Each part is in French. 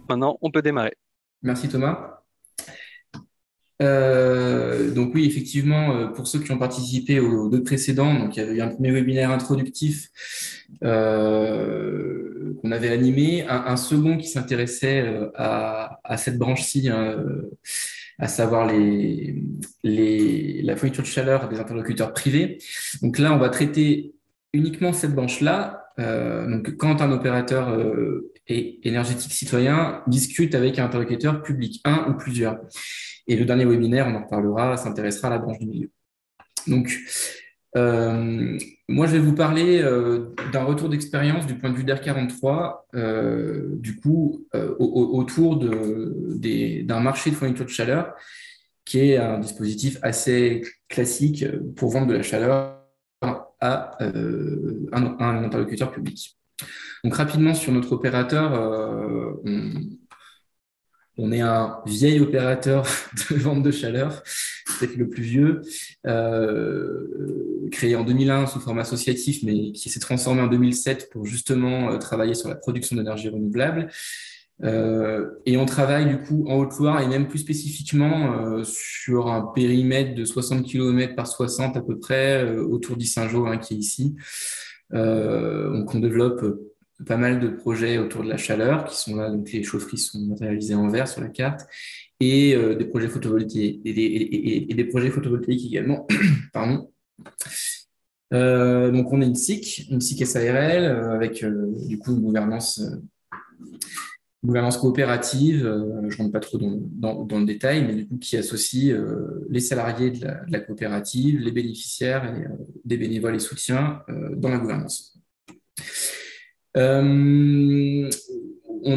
Maintenant, on peut démarrer. Merci Thomas. Donc oui, effectivement, pour ceux qui ont participé aux deux précédents, donc il y avait eu un premier webinaire introductif qu'on avait animé, un second qui s'intéressait à cette branche-ci, hein, à savoir la fourniture de chaleur des interlocuteurs privés. Donc là, on va traiter uniquement cette branche-là. Donc quand un opérateur énergétique citoyen discute avec un interlocuteur public, un ou plusieurs. Et le dernier webinaire, on en reparlera, s'intéressera à la branche du milieu. Donc, moi, je vais vous parler d'un retour d'expérience du point de vue d'Air43, autour d'un marché de fourniture de chaleur, qui est un dispositif assez classique pour vendre de la chaleur à un interlocuteur public. Donc, rapidement, sur notre opérateur, on est un vieil opérateur de vente de chaleur, peut-être le plus vieux, créé en 2001 sous forme associative, mais qui s'est transformé en 2007 pour justement travailler sur la production d'énergie renouvelable. Et on travaille du coup en Haute-Loire et même plus spécifiquement sur un périmètre de 60 km par 60 à peu près, autour d'Issingeaux, hein, qui est ici. Donc on développe pas mal de projets autour de la chaleur qui sont là, donc les chaufferies sont matérialisées en vert sur la carte, et des projets photovoltaïques et des projets photovoltaïques également. Pardon. Donc on est une SIC SARL avec du coup une gouvernance coopérative. Je rentre pas trop dans le détail, mais du coup qui associe les salariés de la coopérative, les bénéficiaires et des bénévoles et soutiens dans la gouvernance. On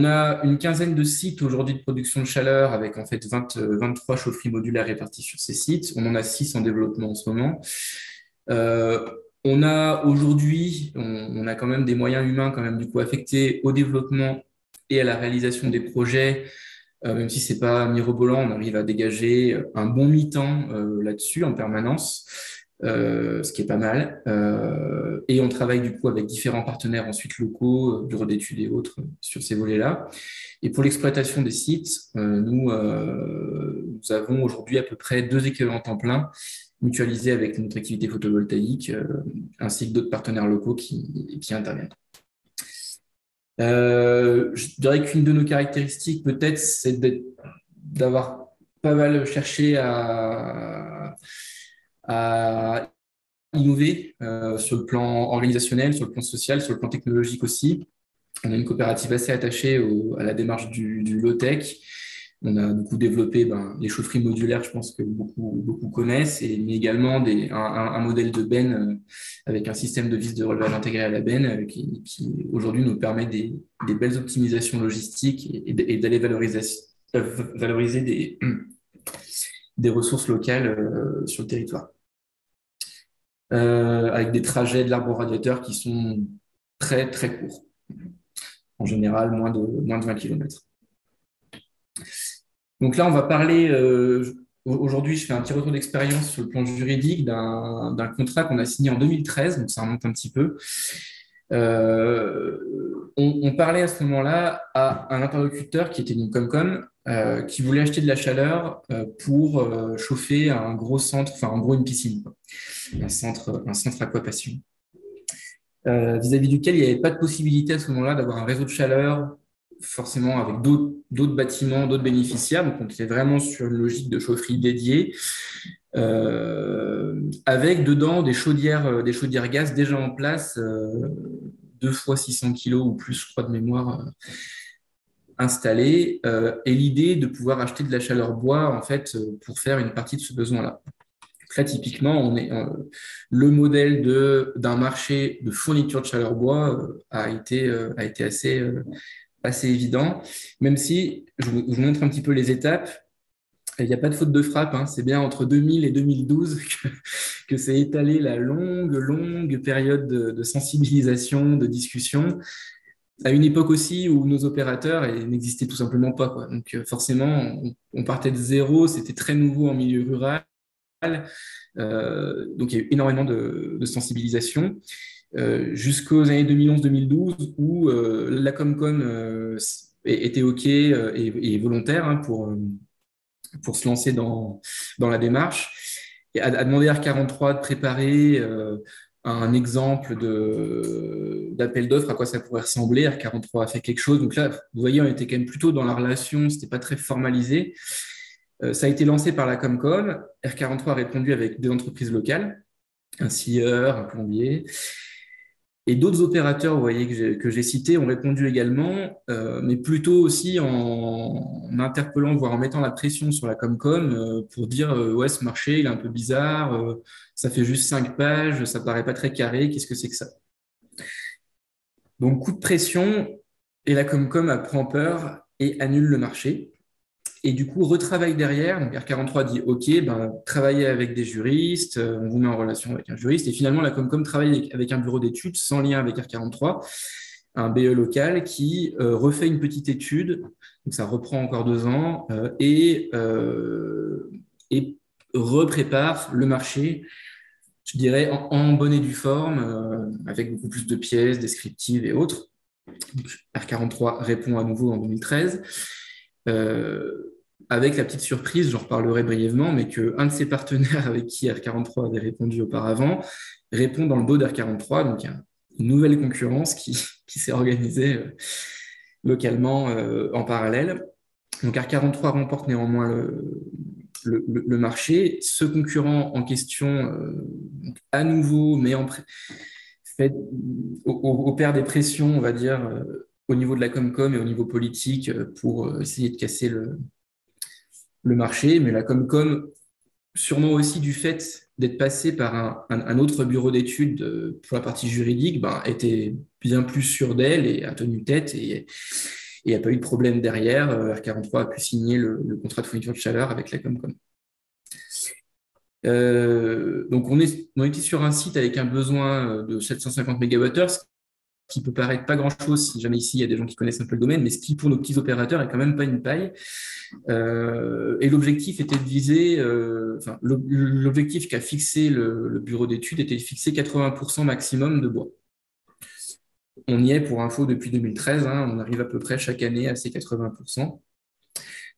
a une quinzaine de sites aujourd'hui de production de chaleur avec en fait 23 chaufferies modulaires réparties sur ces sites. On en a 6 en développement en ce moment. On a aujourd'hui, on a quand même des moyens humains quand même du coup affectés au développement et à la réalisation des projets. Même si c'est pas mirobolant, on arrive à dégager un bon mi-temps là-dessus en permanence. Ce qui est pas mal. Et on travaille du coup avec différents partenaires ensuite locaux, bureaux d'études et autres, sur ces volets-là. Et pour l'exploitation des sites, nous avons aujourd'hui à peu près 2 équivalents temps plein mutualisés avec notre activité photovoltaïque, ainsi que d'autres partenaires locaux qui interviennent. Je dirais qu'une de nos caractéristiques, peut-être, c'est d'avoir pas mal cherché à innover sur le plan organisationnel, sur le plan social, sur le plan technologique aussi. On a une coopérative assez attachée à la démarche du low-tech. On a beaucoup développé les chaufferies modulaires, je pense que beaucoup connaissent, mais également un modèle de benne avec un système de vis de relevage intégré à la benne qui aujourd'hui nous permet des belles optimisations logistiques et d'aller valoriser des ressources locales sur le territoire. Avec des trajets de l'arbre au radiateur qui sont très, très courts. En général, moins de 20 km. Donc là, on va parler, aujourd'hui, je fais un petit retour d'expérience sur le plan juridique d'un contrat qu'on a signé en 2013, donc ça remonte un petit peu. On parlait à ce moment-là à un interlocuteur qui était une Comcom, qui voulait acheter de la chaleur pour chauffer un gros centre, enfin en gros une piscine, quoi. Un centre aquapassion, vis-à-vis duquel il n'y avait pas de possibilité à ce moment-là d'avoir un réseau de chaleur forcément avec d'autres bâtiments, d'autres bénéficiaires. Donc on était vraiment sur une logique de chaufferie dédiée, avec dedans des chaudières gaz déjà en place, 2 fois 600 kg ou plus, je crois, de mémoire, installées, et l'idée de pouvoir acheter de la chaleur bois en fait pour faire une partie de ce besoin-là. Là, typiquement, on est le modèle d'un marché de fourniture de chaleur bois a été assez évident, même si je vous montre un petit peu les étapes. Il n'y a pas de faute de frappe, hein. C'est bien entre 2000 et 2012 que s'est étalée la longue période de sensibilisation, de discussion, à une époque aussi où nos opérateurs n'existaient tout simplement pas, quoi. Donc forcément, on partait de zéro, c'était très nouveau en milieu rural. Donc, il y a eu énormément de sensibilisation jusqu'aux années 2011-2012 où la Comcom était OK et volontaire hein, pour se lancer dans la démarche et a demandé à R43 de préparer un exemple d'appel d'offres, à quoi ça pourrait ressembler. R43 a fait quelque chose. Donc là, vous voyez, on était quand même plutôt dans la relation, c'était pas très formalisé. Ça a été lancé par la Comcom. R43 a répondu avec des entreprises locales, un scieur, un plombier. Et d'autres opérateurs, vous voyez, que j'ai cités, ont répondu également, mais plutôt aussi en interpellant, voire en mettant la pression sur la Comcom pour dire ouais, ce marché, il est un peu bizarre, ça fait juste 5 pages, ça paraît pas très carré, qu'est-ce que c'est que ça? Donc, coup de pression, et la Comcom prend peur et annule le marché. Et du coup, retravaille derrière. Donc, R43 dit OK, ben, travaillez avec des juristes, on vous met en relation avec un juriste. Et finalement, la Comcom travaille avec un bureau d'études sans lien avec R43, un BE local qui refait une petite étude. Donc, ça reprend encore 2 ans et reprépare le marché, je dirais, en bonne et due forme, avec beaucoup plus de pièces descriptives et autres. Donc, R43 répond à nouveau en 2013. Avec la petite surprise, j'en reparlerai brièvement, mais qu'un de ses partenaires avec qui R43 avait répondu auparavant répond dans le dos d'R43. Donc, il y a une nouvelle concurrence qui s'est organisée localement en parallèle. Donc, R43 remporte néanmoins le marché. Ce concurrent en question, à nouveau, mais opère des pressions, on va dire, au niveau de la Comcom et au niveau politique pour essayer de casser le marché. Mais la Comcom, sûrement aussi du fait d'être passé par un autre bureau d'études pour la partie juridique, ben, était bien plus sûre d'elle et a tenu tête et il n'y a pas eu de problème derrière. R43 a pu signer le contrat de fourniture de chaleur avec la Comcom. Donc, on était sur un site avec un besoin de 750 MWh, ce qui peut paraître pas grand-chose si jamais ici il y a des gens qui connaissent un peu le domaine, mais ce qui pour nos petits opérateurs est quand même pas une paille. Et l'objectif était de viser, l'objectif qu'a fixé le bureau d'études était de fixer 80% maximum de bois. On y est pour info depuis 2013, hein, on arrive à peu près chaque année à ces 80%.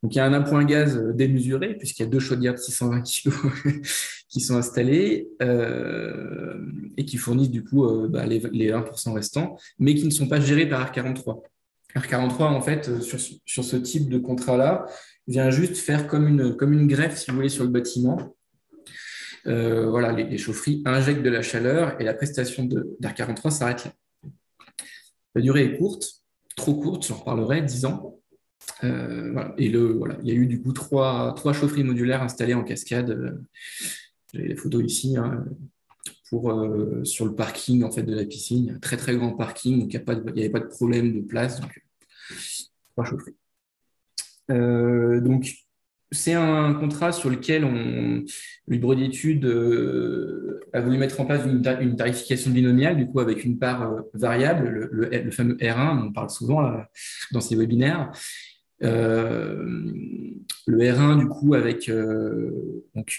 Donc, il y a un appoint gaz démesuré, puisqu'il y a 2 chaudières de 620 kg qui sont installées et qui fournissent du coup les 1% restants, mais qui ne sont pas gérés par R43. R43, en fait, sur ce type de contrat-là, vient juste faire comme une greffe, si vous voulez, sur le bâtiment. Voilà, les chaufferies injectent de la chaleur et la prestation d'R43 s'arrête là. La durée est courte, trop courte, j'en reparlerai, 10 ans. Voilà. Et il y a eu du coup trois chaufferies modulaires installées en cascade. J'ai les photos ici hein, sur le parking en fait de la piscine. Il y a un très très grand parking, donc il n'y avait pas de problème de place. Donc 3 chaufferies. Donc c'est un contrat sur lequel le bureau d'études a voulu mettre en place une tarification binomiale, du coup avec une part variable, le fameux R1, dont on parle souvent dans ces webinaires. Le R1, du coup,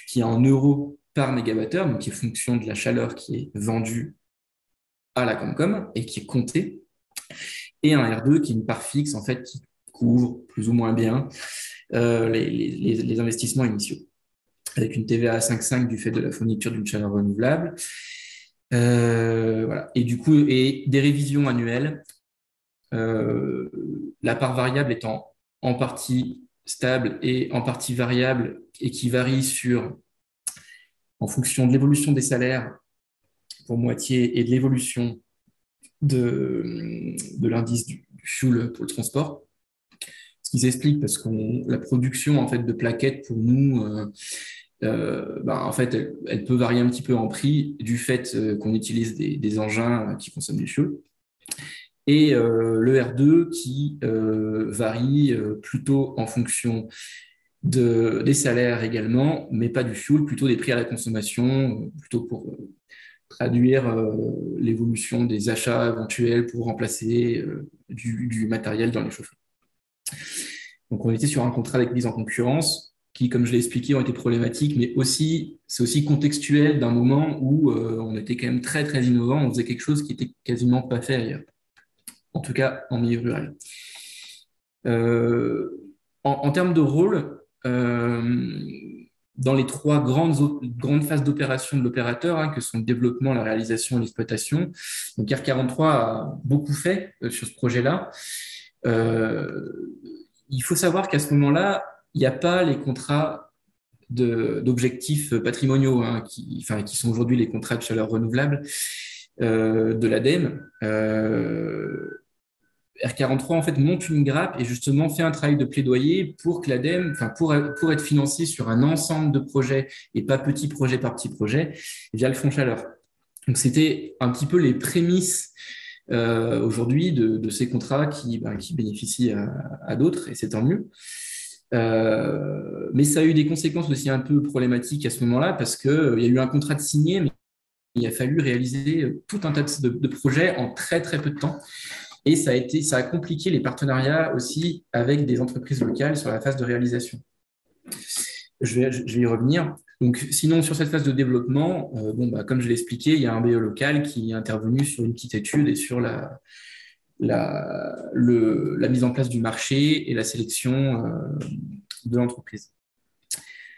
qui est en euros par mégawattheure, donc qui est fonction de la chaleur qui est vendue à la Comcom et qui est comptée, et un R2 qui est une part fixe, en fait, qui couvre plus ou moins bien les investissements initiaux, avec une TVA à 5,5 du fait de la fourniture d'une chaleur renouvelable. Voilà. Et du coup, et des révisions annuelles, la part variable étant en partie stable et en partie variable et qui varie en fonction de l'évolution des salaires pour moitié et de l'évolution de l'indice du fuel pour le transport. Ce qui s'explique parce que la production en fait, de plaquettes pour nous, en fait, elle peut varier un petit peu en prix du fait qu'on utilise des engins qui consomment du fuel. Et le R2 qui varie plutôt en fonction des salaires également, mais pas du fuel, plutôt des prix à la consommation, plutôt pour traduire l'évolution des achats éventuels pour remplacer du matériel dans les chauffeurs. Donc on était sur un contrat avec mise en concurrence qui, comme je l'ai expliqué, ont été problématiques, mais aussi, c'est aussi contextuel d'un moment où on était quand même très, très innovant, on faisait quelque chose qui était quasiment pas fait ailleurs, en tout cas en milieu rural. En termes de rôle, dans les trois grandes phases d'opération de l'opérateur, hein, que sont le développement, la réalisation et l'exploitation, donc R43 a beaucoup fait sur ce projet-là. Il faut savoir qu'à ce moment-là, il n'y a pas les contrats d'objectifs patrimoniaux, hein, qui sont aujourd'hui les contrats de chaleur renouvelable de l'ADEME. R43 en fait monte une grappe et justement fait un travail de plaidoyer pour que l'ADEME, pour être financé sur un ensemble de projets et pas petit projet par petit projet via le fonds chaleur. Donc c'était un petit peu les prémices aujourd'hui de ces contrats qui bénéficient à d'autres et c'est tant mieux. Mais ça a eu des conséquences aussi un peu problématiques à ce moment-là parce qu'il y a eu un contrat de signé, mais il a fallu réaliser tout un tas de projets en très très peu de temps. Et ça a compliqué les partenariats aussi avec des entreprises locales sur la phase de réalisation. Je vais y revenir. Donc, sinon, sur cette phase de développement, comme je l'ai expliqué, il y a un BE local qui est intervenu sur une petite étude et sur la mise en place du marché et la sélection de l'entreprise.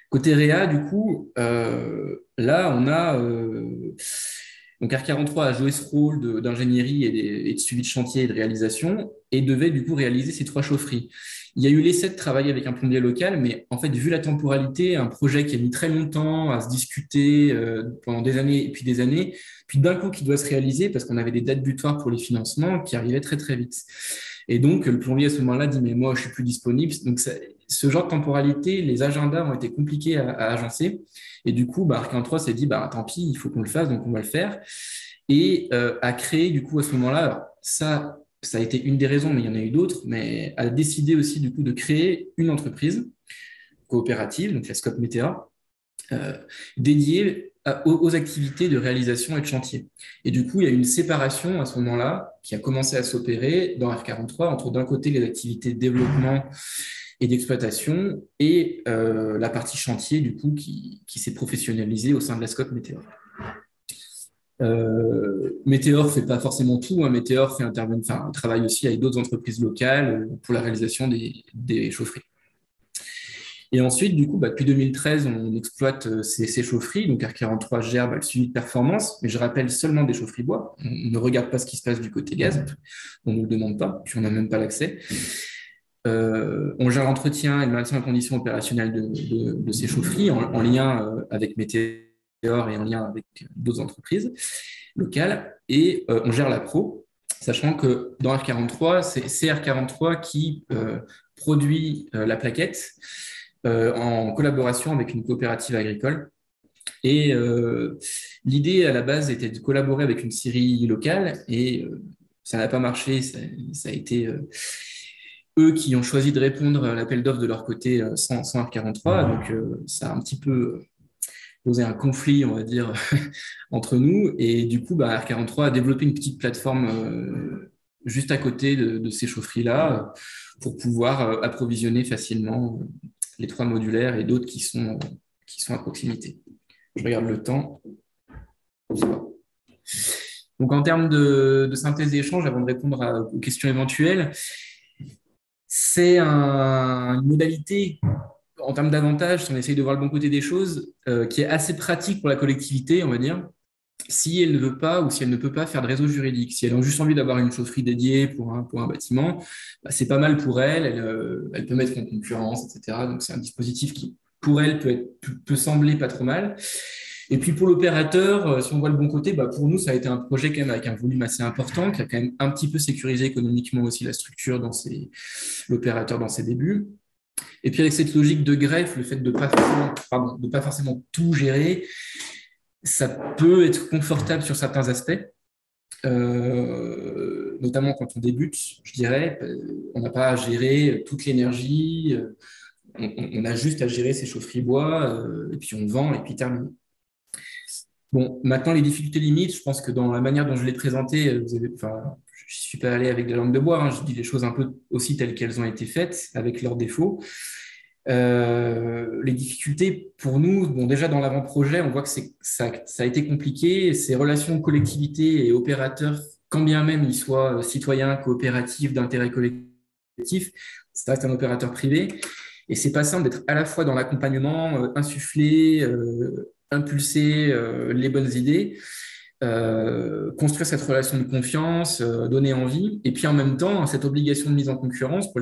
Côté Réa, du coup, là, on a... donc R43 a joué ce rôle d'ingénierie et de suivi de chantier et de réalisation et devait du coup réaliser ces 3 chaufferies. Il y a eu l'essai de travailler avec un plombier local, mais en fait, vu la temporalité, un projet qui a mis très longtemps à se discuter pendant des années et puis des années, puis d'un coup qui doit se réaliser parce qu'on avait des dates butoirs pour les financements qui arrivaient très très vite. Et donc, le plombier à ce moment-là dit, mais moi, je suis plus disponible. Donc, ce genre de temporalité, les agendas ont été compliqués à agencer. Et du coup, R43 s'est dit, tant pis, il faut qu'on le fasse, donc on va le faire. Et a créé, du coup, à ce moment-là, ça a été une des raisons, mais il y en a eu d'autres, mais a décidé aussi, du coup, de créer une entreprise coopérative, donc la Scope Météor, dédiée aux activités de réalisation et de chantier. Et du coup, il y a eu une séparation à ce moment-là qui a commencé à s'opérer dans R43 entre d'un côté les activités de développement et d'exploitation et la partie chantier du coup qui s'est professionnalisée au sein de la Scope Météor. Météor fait pas forcément tout, hein. Météor travaille aussi avec d'autres entreprises locales pour la réalisation des chaufferies. Et ensuite, du coup, depuis 2013, on exploite ces chaufferies. Donc, R43 gère le suivi de performance, mais je rappelle seulement des chaufferies bois. On ne regarde pas ce qui se passe du côté gaz. On ne le demande pas, puis on n'a même pas l'accès. On gère l'entretien et le maintien en condition opérationnelle de ces chaufferies en lien avec Météor et en lien avec d'autres entreprises locales. Et on gère la pro, sachant que dans R43, c'est R43 qui produit la plaquette en collaboration avec une coopérative agricole. Et l'idée à la base était de collaborer avec une scierie locale et ça n'a pas marché. Ça a été eux qui ont choisi de répondre à l'appel d'offres de leur côté sans R43. Donc ça a un petit peu posé un conflit, on va dire, entre nous. Et du coup, R43 a développé une petite plateforme juste à côté de ces chaufferies-là pour pouvoir approvisionner facilement les 3 modulaires et d'autres qui sont à proximité. Je regarde le temps. Donc, en termes de synthèse d'échange, avant de répondre aux questions éventuelles, c'est une modalité, en termes d'avantages, si on essaye de voir le bon côté des choses, qui est assez pratique pour la collectivité, on va dire, si elle ne veut pas ou si elle ne peut pas faire de réseau juridique. Si elle a juste envie d'avoir une chaufferie dédiée pour un bâtiment, c'est pas mal pour elle, elle peut mettre en concurrence, etc. Donc, c'est un dispositif qui, pour elle, peut sembler pas trop mal. Et puis, pour l'opérateur, si on voit le bon côté, pour nous, ça a été un projet quand même avec un volume assez important, qui a quand même un petit peu sécurisé économiquement aussi la structure l'opérateur dans ses débuts. Et puis, avec cette logique de greffe, le fait de ne pas forcément tout gérer, ça peut être confortable sur certains aspects, notamment quand on débute, je dirais. On n'a pas à gérer toute l'énergie, on a juste à gérer ses chaufferies bois, et puis on vend, et puis terminé. Bon, maintenant, les difficultés limites, je pense que dans la manière dont je l'ai présenté, je ne suis pas allé avec de la langue de bois, hein, je dis les choses un peu aussi telles qu'elles ont été faites, avec leurs défauts. Les difficultés pour nous, bon, déjà dans l'avant-projet, on voit que ça a été compliqué. Ces relations collectivité et opérateurs, quand bien même ils soient citoyens, coopératifs, d'intérêt collectif, ça reste un opérateur privé. Et c'est pas simple d'être à la fois dans l'accompagnement, insuffler, impulser les bonnes idées, construire cette relation de confiance, donner envie, et puis en même temps, cette obligation de mise en concurrence pour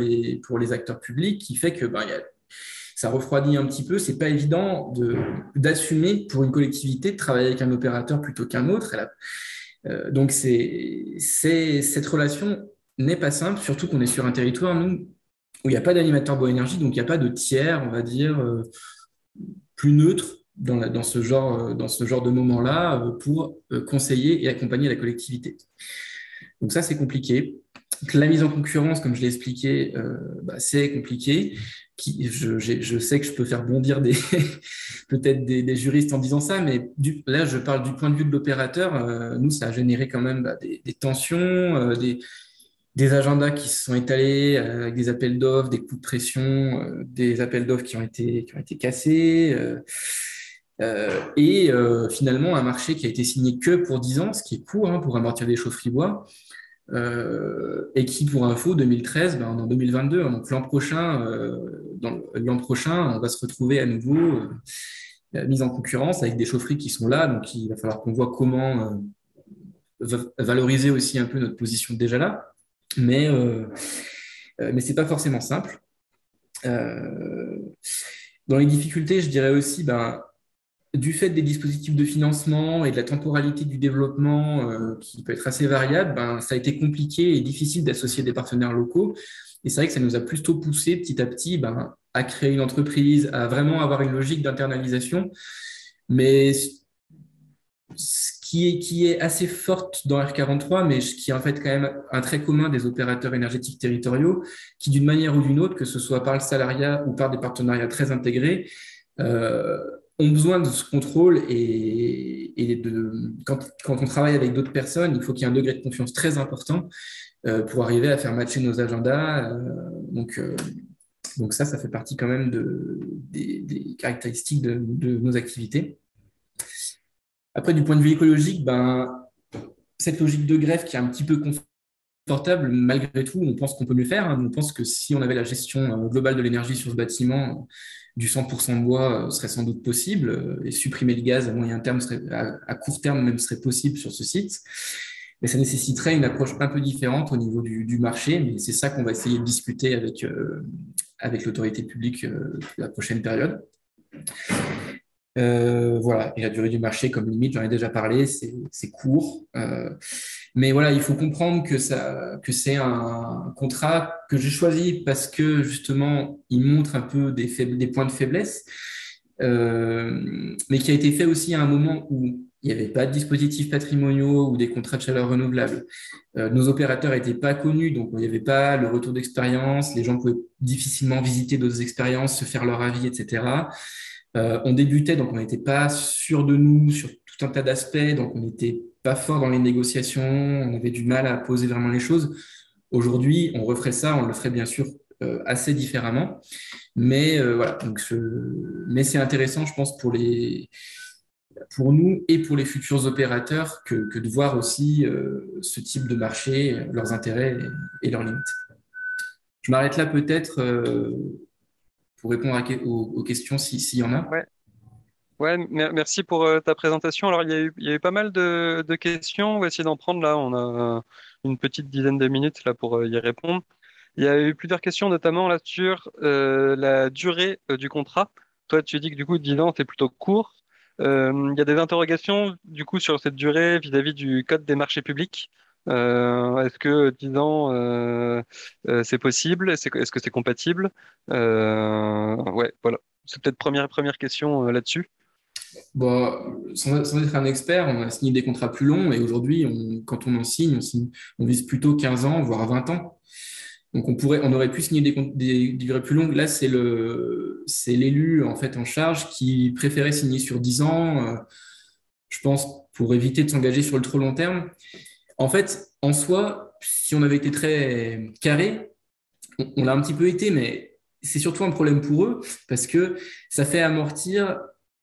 les acteurs publics qui fait que ça refroidit un petit peu. C'est pas évident d'assumer pour une collectivité de travailler avec un opérateur plutôt qu'un autre. Donc, cette relation n'est pas simple, surtout qu'on est sur un territoire, nous, où il n'y a pas d'animateur Boénergie, donc il n'y a pas de tiers, on va dire, plus neutre dans ce genre de moment-là pour conseiller et accompagner la collectivité. Donc ça, c'est compliqué. La mise en concurrence, comme je l'ai expliqué, c'est compliqué. Je sais que je peux faire bondir peut-être des juristes en disant ça, mais là, je parle du point de vue de l'opérateur. Nous, ça a généré quand même des tensions, des agendas qui se sont étalés avec des appels d'offres, des coups de pression, des appels d'offres qui ont été cassés. Finalement, un marché qui a été signé que pour 10 ans, ce qui est court pour amortir des chaufferies bois, et qui, pour info, 2013, on est en 2022. Donc l'an prochain, on va se retrouver à nouveau mise en concurrence avec des chaufferies qui sont là. Donc il va falloir qu'on voit comment valoriser aussi un peu notre position déjà là. Mais c'est pas forcément simple. Dans les difficultés, je dirais aussi, du fait des dispositifs de financement et de la temporalité du développement qui peut être assez variable, ça a été compliqué et difficile d'associer des partenaires locaux. Et c'est vrai que ça nous a plutôt poussé petit à petit à créer une entreprise, à vraiment avoir une logique d'internalisation. Mais qui est assez forte dans R43, mais qui est en fait quand même un trait commun des opérateurs énergétiques territoriaux, qui d'une manière ou d'une autre, que ce soit par le salariat ou par des partenariats très intégrés, ont besoin de ce contrôle quand on travaille avec d'autres personnes, il faut qu'il y ait un degré de confiance très important pour arriver à faire matcher nos agendas. Donc ça fait partie quand même des caractéristiques de nos activités. Après, du point de vue écologique, cette logique de greffe qui est un petit peu confortable, malgré tout, on pense qu'on peut mieux faire. On pense que si on avait la gestion globale de l'énergie sur ce bâtiment, du 100% de bois serait sans doute possible, et supprimer le gaz à moyen terme, à court terme même, serait possible sur ce site. Mais ça nécessiterait une approche un peu différente au niveau du marché, mais c'est ça qu'on va essayer de discuter avec l'autorité publique la prochaine période. Voilà, et la durée du marché, comme limite, j'en ai déjà parlé, c'est court. Mais voilà, il faut comprendre que c'est un contrat que j'ai choisi parce que justement, il montre un peu des points de faiblesse, mais qui a été fait aussi à un moment où il n'y avait pas de dispositifs patrimoniaux ou des contrats de chaleur renouvelables. Nos opérateurs n'étaient pas connus, donc il n'y avait pas le retour d'expérience, les gens pouvaient difficilement visiter d'autres expériences, se faire leur avis, etc. On débutait, donc on n'était pas sûr de nous sur tout un tas d'aspects, donc on n'était pas fort dans les négociations, on avait du mal à poser vraiment les choses. Aujourd'hui, on referait ça, on le ferait bien sûr assez différemment, mais voilà. Mais c'est intéressant, je pense, pour nous et pour les futurs opérateurs que de voir aussi ce type de marché, leurs intérêts et leurs limites. Je m'arrête là peut-être pour répondre aux questions s'il y en a. Ouais, merci pour ta présentation. Alors, il y a eu pas mal de questions. On va essayer d'en prendre là. On a une petite dizaine de minutes là pour y répondre. Il y a eu plusieurs questions, notamment là sur la durée du contrat. Toi, tu dis que du coup, 10 ans, c'est plutôt court. Il y a des interrogations du coup sur cette durée vis-à-vis du code des marchés publics. Est-ce que 10 ans, c'est possible? Est-ce que c'est compatible? Ouais, voilà. C'est peut-être première question là-dessus. Bon, sans être un expert, on a signé des contrats plus longs et aujourd'hui, quand on en signe, on vise plutôt 15 ans, voire 20 ans. Donc on aurait pu signer des durées plus longues. Là, c'est l'élu en fait en charge qui préférait signer sur 10 ans, je pense, pour éviter de s'engager sur le trop long terme. En fait, en soi, si on avait été très carré, on l'a un petit peu été, mais c'est surtout un problème pour eux parce que ça fait amortir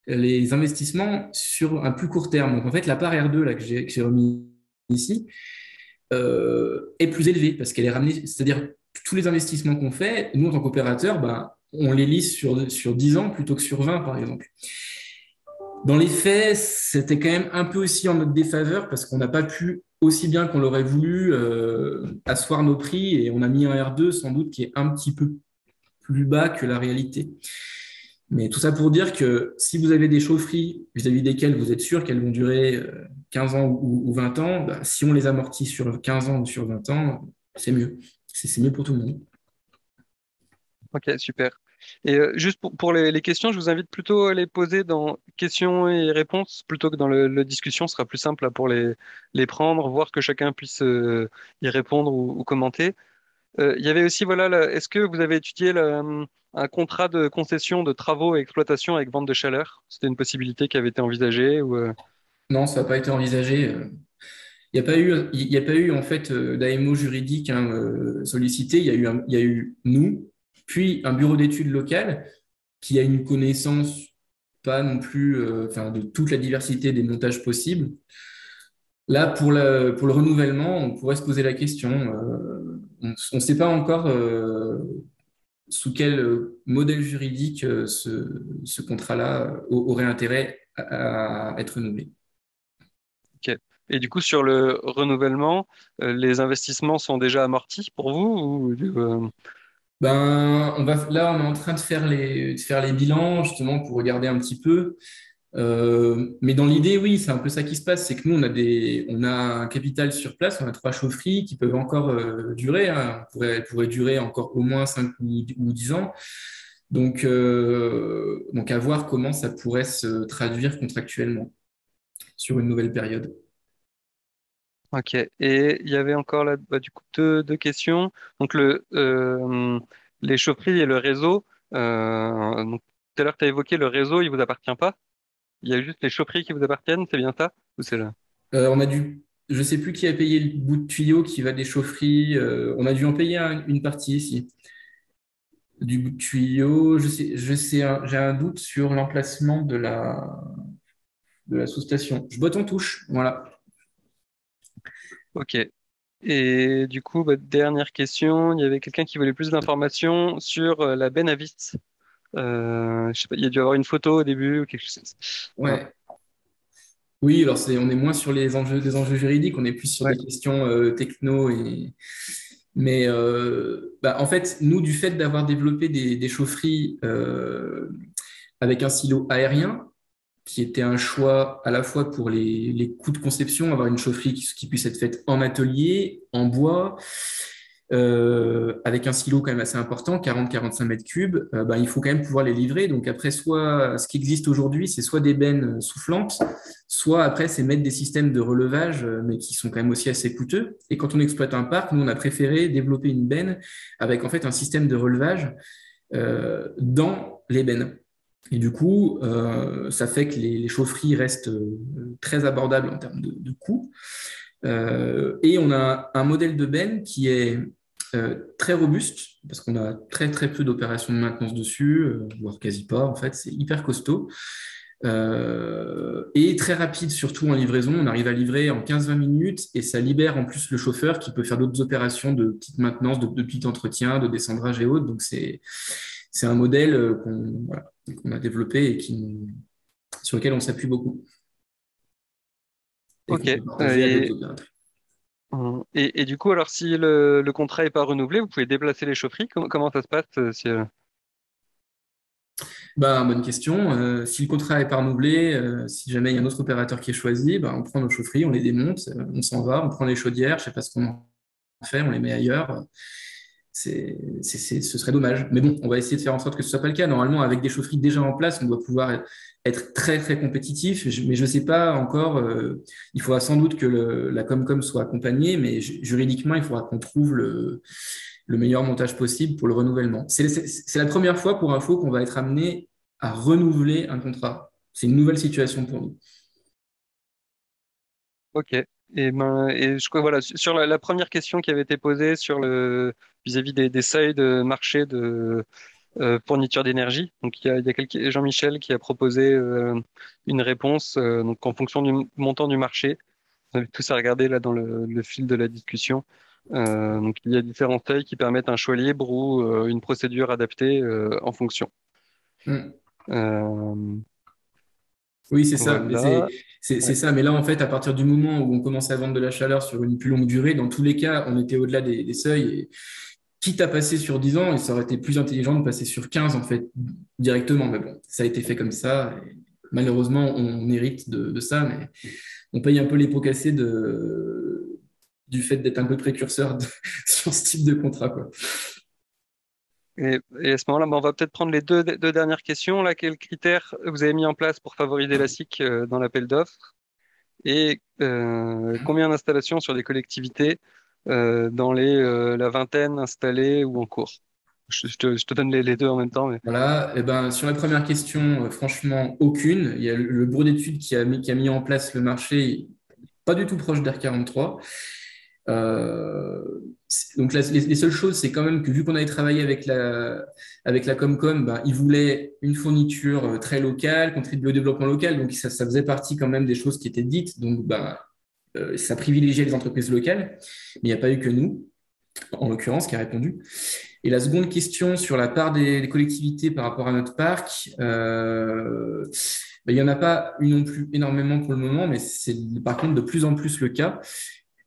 les investissements sur un plus court terme. Donc en fait, la part R2 là, que j'ai remis ici est plus élevée parce qu'elle est ramenée, c'est-à-dire tous les investissements qu'on fait, nous en tant qu'opérateur, ben, on les lisse sur 10 ans plutôt que sur 20 par exemple. Dans les faits, c'était quand même un peu aussi en notre défaveur parce qu'on n'a pas pu aussi bien qu'on l'aurait voulu asseoir nos prix et on a mis un R2 sans doute qui est un petit peu plus bas que la réalité. Mais tout ça pour dire que si vous avez des chaufferies vis-à-vis desquelles vous êtes sûr qu'elles vont durer 15 ans ou 20 ans, bah, si on les amortit sur 15 ans ou sur 20 ans, c'est mieux. C'est mieux pour tout le monde. Ok, super. Et juste pour les questions, je vous invite plutôt à les poser dans questions et réponses plutôt que dans le discussion. Ce sera plus simple là, pour les prendre, voir que chacun puisse y répondre ou commenter. Il y avait aussi, voilà, est-ce que vous avez étudié un contrat de concession de travaux et exploitation avec vente de chaleur? C'était une possibilité qui avait été envisagée ou, Non, ça n'a pas été envisagé. Il y a pas eu en fait d'AMO juridique hein, sollicité. Il y a eu nous, puis un bureau d'études local qui a une connaissance pas non plus enfin, de toute la diversité des montages possibles. Là, pour le renouvellement, on pourrait se poser la question. On ne sait pas encore sous quel modèle juridique ce contrat-là aurait intérêt à être renouvelé. ok. Et du coup, sur le renouvellement, les investissements sont déjà amortis pour vous ou, Ben, là, on est en train de faire les bilans justement pour regarder un petit peu. Mais dans l'idée, oui, c'est un peu ça qui se passe. C'est que nous, on a un capital sur place, on a 3 chaufferies qui peuvent encore durer. Hein. Elles pourraient durer encore au moins 5 ou 10 ans. Donc, à voir comment ça pourrait se traduire contractuellement sur une nouvelle période. ok. Et il y avait encore là, bah, du coup, deux questions. Donc, les chaufferies et le réseau. Donc, tout à l'heure, tu as évoqué le réseau, il vous appartient pas. Il y a juste les chaufferies qui vous appartiennent, c'est bien ça? Ou c'est là? Je sais plus qui a payé le bout de tuyau qui va des chaufferies. On a dû en payer une partie ici. Du bout de tuyau, j'ai un doute sur l'emplacement de la sous-station. Je botte en touche, voilà. Ok. Et du coup, bah, dernière question, il y avait quelqu'un qui voulait plus d'informations sur la benne à vis. Je sais pas, il y a dû avoir une photo au début ou quelque chose. Voilà. Ouais. Oui, alors on est moins sur des enjeux juridiques, on est plus sur Ouais. des questions techno mais bah, en fait, nous, du fait d'avoir développé des chaufferies avec un silo aérien, qui était un choix à la fois pour les coûts de conception, avoir une chaufferie qui puisse être faite en atelier, en bois, avec un silo quand même assez important, 40-45 mètres cubes, ben, il faut quand même pouvoir les livrer. Donc après, soit ce qui existe aujourd'hui, c'est soit des bennes soufflantes, soit après, c'est mettre des systèmes de relevage, mais qui sont quand même aussi assez coûteux. Et quand on exploite un parc, nous, on a préféré développer une benne avec en fait un système de relevage dans les bennes. Et du coup, ça fait que les chaufferies restent très abordables en termes de coûts. Et on a un modèle de benne qui est très robuste, parce qu'on a très très peu d'opérations de maintenance dessus, voire quasi pas, en fait, c'est hyper costaud. Et très rapide, surtout en livraison. On arrive à livrer en 15-20 minutes et ça libère en plus le chauffeur qui peut faire d'autres opérations de petite maintenance, de petit entretien, de descendrage et autres. Donc, c'est un modèle qu'on a développé et sur lequel on s'appuie beaucoup et qu'on Ok. peut partager à d'autres Et, opérateurs. et du coup, alors si le contrat est pas renouvelé, vous pouvez déplacer les chaufferies. Comment ça se passe si, Ben, bonne question. Si le contrat est pas renouvelé, si jamais il y a un autre opérateur qui est choisi, ben, on prend nos chaufferies, on les démonte, on s'en va, on prend les chaudières, je sais pas ce qu'on en fait, on les met ailleurs. Ce serait dommage. Mais bon, on va essayer de faire en sorte que ce soit pas le cas. Normalement, avec des chaufferies déjà en place, on doit pouvoir être très très compétitif. Mais je sais pas encore. Il faudra sans doute que la Comcom soit accompagnée, mais juridiquement, il faudra qu'on trouve le meilleur montage possible pour le renouvellement. C'est la première fois, pour info, qu'on va être amené à renouveler un contrat. C'est une nouvelle situation pour nous. Ok. Et je crois voilà sur la première question qui avait été posée sur le vis-à-vis des seuils de marché fourniture d'énergie. Donc il y a Jean-Michel qui a proposé une réponse donc en fonction du montant du marché. On avait tous à regarder là dans le fil de la discussion. Donc il y a différents seuils qui permettent un choix libre ou une procédure adaptée en fonction. Mm. Euh, Oui, c'est ça. Mais voilà. c'est Ouais. ça. Mais là, en fait, à partir du moment où on commençait à vendre de la chaleur sur une plus longue durée, dans tous les cas, on était au-delà des seuils. Et quitte à passer sur 10 ans, et ça aurait été plus intelligent de passer sur 15 en fait, directement. Mais bon, ça a été fait comme ça. Et malheureusement, on hérite de ça, mais on paye un peu les pots cassés du fait d'être un peu précurseur sur ce type de contrat, quoi. Et à ce moment-là, on va peut-être prendre les deux dernières questions. Là, quels critères vous avez mis en place pour favoriser la SIC dans l'appel d'offres? Et combien d'installations sur des collectivités dans la vingtaine installées ou en cours? Je te donne les deux en même temps, mais Voilà. Et ben, sur la première question, franchement, aucune. Il y a le bureau d'études qui a mis en place le marché, pas du tout proche d'R43. Euh, donc les seules choses, c'est quand même que vu qu'on avait travaillé avec la Comcom, ben, ils voulaient une fourniture très locale, contribuer au développement local. Donc ça faisait partie quand même des choses qui étaient dites. Donc ben, ça privilégiait les entreprises locales. Mais il n'y a pas eu que nous, en l'occurrence, qui a répondu. Et la seconde question sur la part des collectivités par rapport à notre parc, ben, il n'y en a pas eu non plus énormément pour le moment, mais c'est par contre de plus en plus le cas.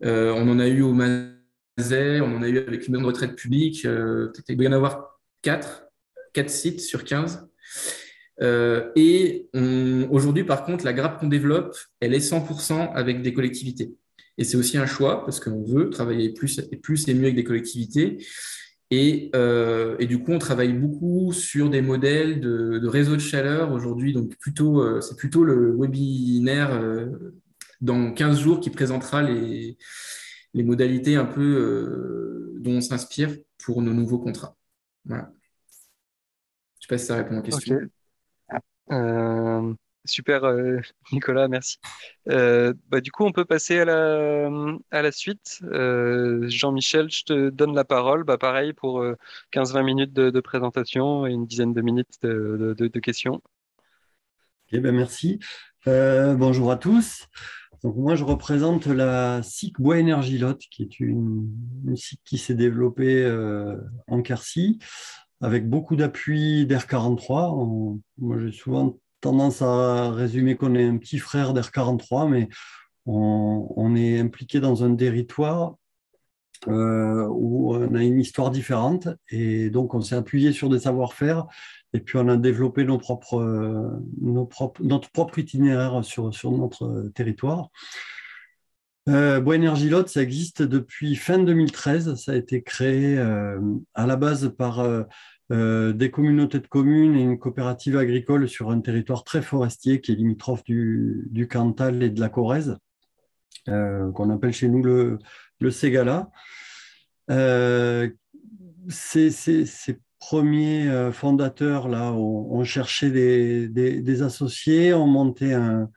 On en a eu au Mazet, on en a eu avec une maison de retraite publique. Il doit y en avoir 4 sites sur 15. Aujourd'hui, par contre, la grappe qu'on développe, elle est 100% avec des collectivités. Et c'est aussi un choix parce qu'on veut travailler plus et mieux avec des collectivités. Et du coup, on travaille beaucoup sur des modèles de réseau de chaleur aujourd'hui. Donc, c'est plutôt le webinaire dans 15 jours qui présentera les modalités un peu dont on s'inspire pour nos nouveaux contrats. Voilà. Je ne sais pas si ça répond aux questions. ok. Euh, super, Nicolas, merci. Du coup, on peut passer à la suite. Jean-Michel, je te donne la parole. Pareil pour 15-20 minutes de présentation et une dizaine de minutes de questions. Eh ben, merci. Bonjour à tous. Donc, moi, je représente la SIC Bois Énergie Lot, qui est une SIC qui s'est développée en Quercy, avec beaucoup d'appui d'R43. Moi, j'ai souvent tendance à résumer qu'on est un petit frère d'R43, mais on est impliqué dans un territoire où on a une histoire différente et donc on s'est appuyé sur des savoir-faire et puis on a développé notre propre itinéraire sur notre territoire. Bois Énergie Lot, ça existe depuis fin 2013. Ça a été créé à la base par des communautés de communes et une coopérative agricole sur un territoire très forestier qui est limitrophe du Cantal et de la Corrèze, qu'on appelle chez nous le Ségala. Ces premiers fondateurs là ont cherché des associés, ont monté un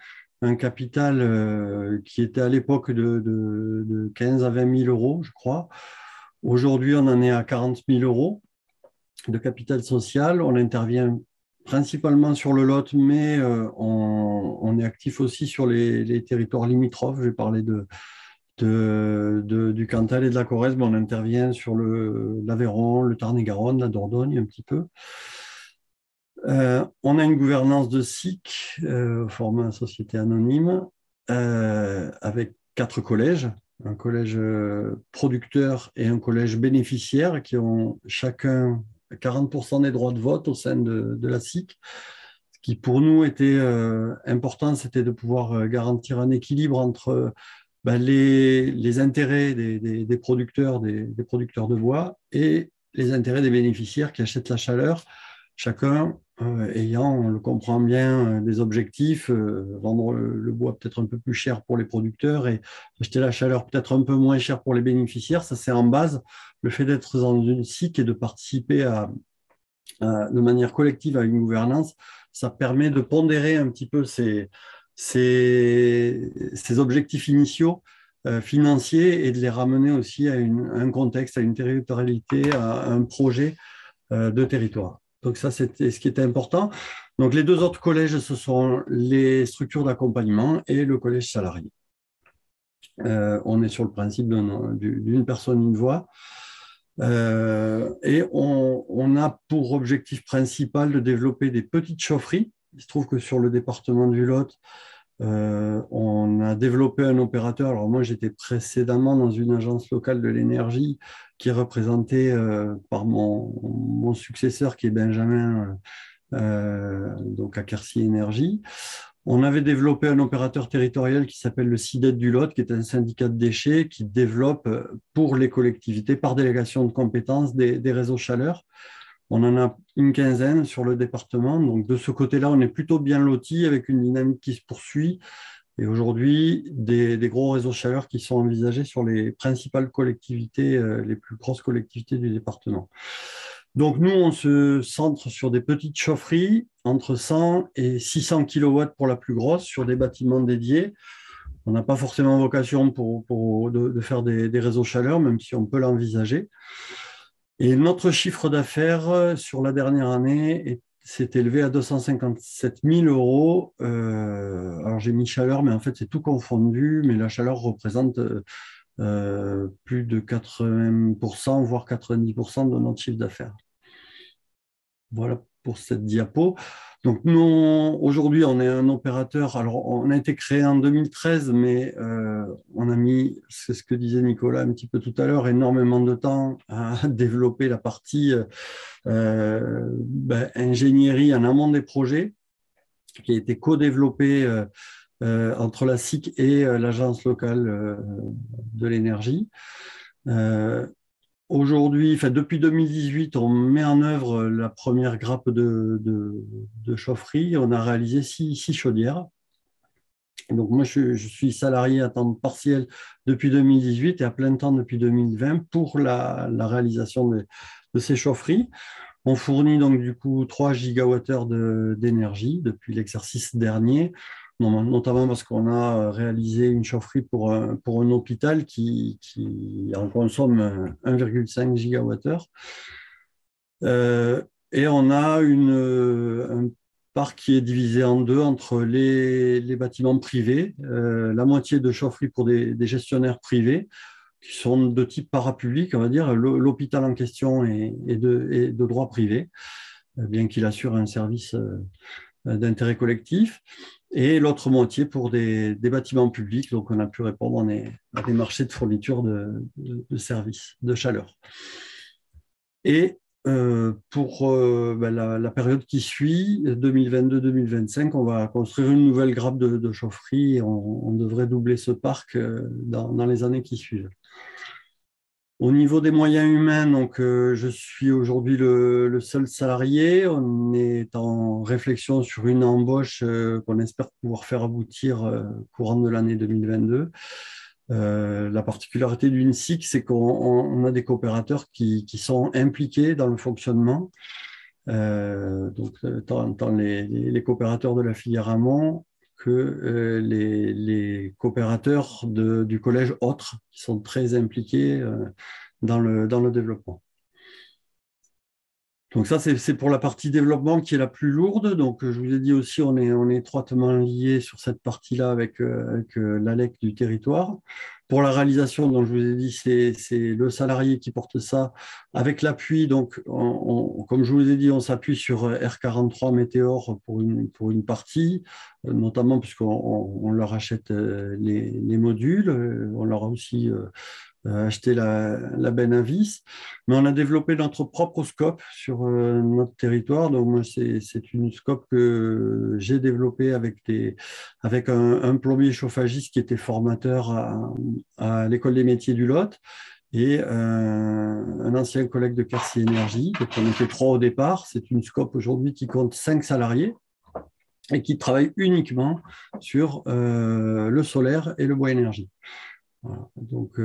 capital qui était à l'époque de 15 à 20 000 euros, je crois. Aujourd'hui, on en est à 40 000 euros de capital social. On intervient principalement sur le Lot, mais on est actif aussi sur les territoires limitrophes. Je vais parler du Cantal et de la Corrèze, mais on intervient sur l'Aveyron, le Tarn-et-Garonne, la Dordogne un petit peu. On a une gouvernance de SIC, format société anonyme, avec 4 collèges, un collège producteur et un collège bénéficiaire qui ont chacun 40% des droits de vote au sein de la SIC. Ce qui pour nous était important, c'était de pouvoir garantir un équilibre entre les intérêts des producteurs, des producteurs de bois et les intérêts des bénéficiaires qui achètent la chaleur, chacun ayant, on le comprend bien, des objectifs, vendre le bois peut-être un peu plus cher pour les producteurs et acheter la chaleur peut-être un peu moins cher pour les bénéficiaires. Ça, c'est en base le fait d'être dans une SIC et de participer de manière collective à une gouvernance. Ça permet de pondérer un petit peu ces objectifs initiaux financiers et de les ramener aussi à un contexte, à une territorialité, à un projet de territoire. Donc ça, c'était ce qui était important. Donc les deux autres collèges, ce sont les structures d'accompagnement et le collège salarié. On est sur le principe d'une personne, une voix. Et on a pour objectif principal de développer des petites chaufferies. Il se trouve que sur le département du Lot, on a développé un opérateur. Alors moi, j'étais précédemment dans une agence locale de l'énergie qui est représentée par mon successeur qui est Benjamin, donc à Quercy Énergie. On avait développé un opérateur territorial qui s'appelle le CIDET du Lot, qui est un syndicat de déchets qui développe pour les collectivités, par délégation de compétences, des réseaux chaleur. On en a une quinzaine sur le département. Donc, de ce côté-là, on est plutôt bien lotis avec une dynamique qui se poursuit. Et aujourd'hui, des gros réseaux chaleur qui sont envisagés sur les principales collectivités, les plus grosses collectivités du département. Donc, nous, on se centre sur des petites chaufferies entre 100 et 600 kW pour la plus grosse, sur des bâtiments dédiés. On n'a pas forcément vocation de faire des réseaux chaleur, même si on peut l'envisager. Et notre chiffre d'affaires sur la dernière année s'est élevé à 257 000 €. Alors j'ai mis chaleur, mais en fait c'est tout confondu, mais la chaleur représente plus de 80%, voire 90% de notre chiffre d'affaires. Voilà pour cette diapo. Donc nous, aujourd'hui, on est un opérateur. Alors, on a été créé en 2013, mais on a mis, c'est ce que disait Nicolas un petit peu tout à l'heure, énormément de temps à développer la partie ingénierie en amont des projets, qui a été co-développée entre la SIC et l'agence locale de l'énergie. Aujourd'hui, depuis 2018, on met en œuvre la première grappe de chaufferie. On a réalisé 6 chaudières. Donc moi, je suis salarié à temps partiel depuis 2018 et à plein temps depuis 2020 pour la réalisation de ces chaufferies. On fournit donc du coup 3 gigawattheures d'énergie depuis l'exercice dernier, notamment parce qu'on a réalisé une chaufferie pour un hôpital qui en consomme 1,5 gigawattheure. Et on a un parc qui est divisé en deux entre les bâtiments privés, la moitié de chaufferie pour des gestionnaires privés, qui sont de type parapublic, on va dire. L'hôpital en question est de droit privé, bien qu'il assure un service d'intérêt collectif. Et l'autre moitié pour des bâtiments publics. Donc, on a pu répondre à des marchés de fourniture de services de chaleur. Et pour la période qui suit, 2022-2025, on va construire une nouvelle grappe de chaufferie et on devrait doubler ce parc dans les années qui suivent. Au niveau des moyens humains, donc, je suis aujourd'hui le seul salarié. On est en réflexion sur une embauche qu'on espère pouvoir faire aboutir courant de l'année 2022. La particularité d'une SIC, c'est qu'on a des coopérateurs qui sont impliqués dans le fonctionnement. Donc, tant les coopérateurs de la filière amont que les coopérateurs du collège autres, qui sont très impliqués dans le développement. Donc ça, c'est pour la partie développement qui est la plus lourde. Donc, je vous ai dit aussi, on est étroitement lié sur cette partie-là avec l'ALEC du territoire. Pour la réalisation, donc, je vous ai dit, c'est le salarié qui porte ça avec l'appui. Donc, comme je vous ai dit, on s'appuie sur R43 Météor pour une partie, notamment puisqu'on leur achète les modules. On leur a aussi acheter la benne à vis, mais on a développé notre propre scope sur notre territoire. Donc moi, c'est une scope que j'ai développée avec un plombier chauffagiste qui était formateur à l'école des métiers du Lot et un ancien collègue de Quercy Énergie. Donc on était 3 au départ. C'est une scope aujourd'hui qui compte 5 salariés et qui travaille uniquement sur le solaire et le bois énergie. Voilà. Donc,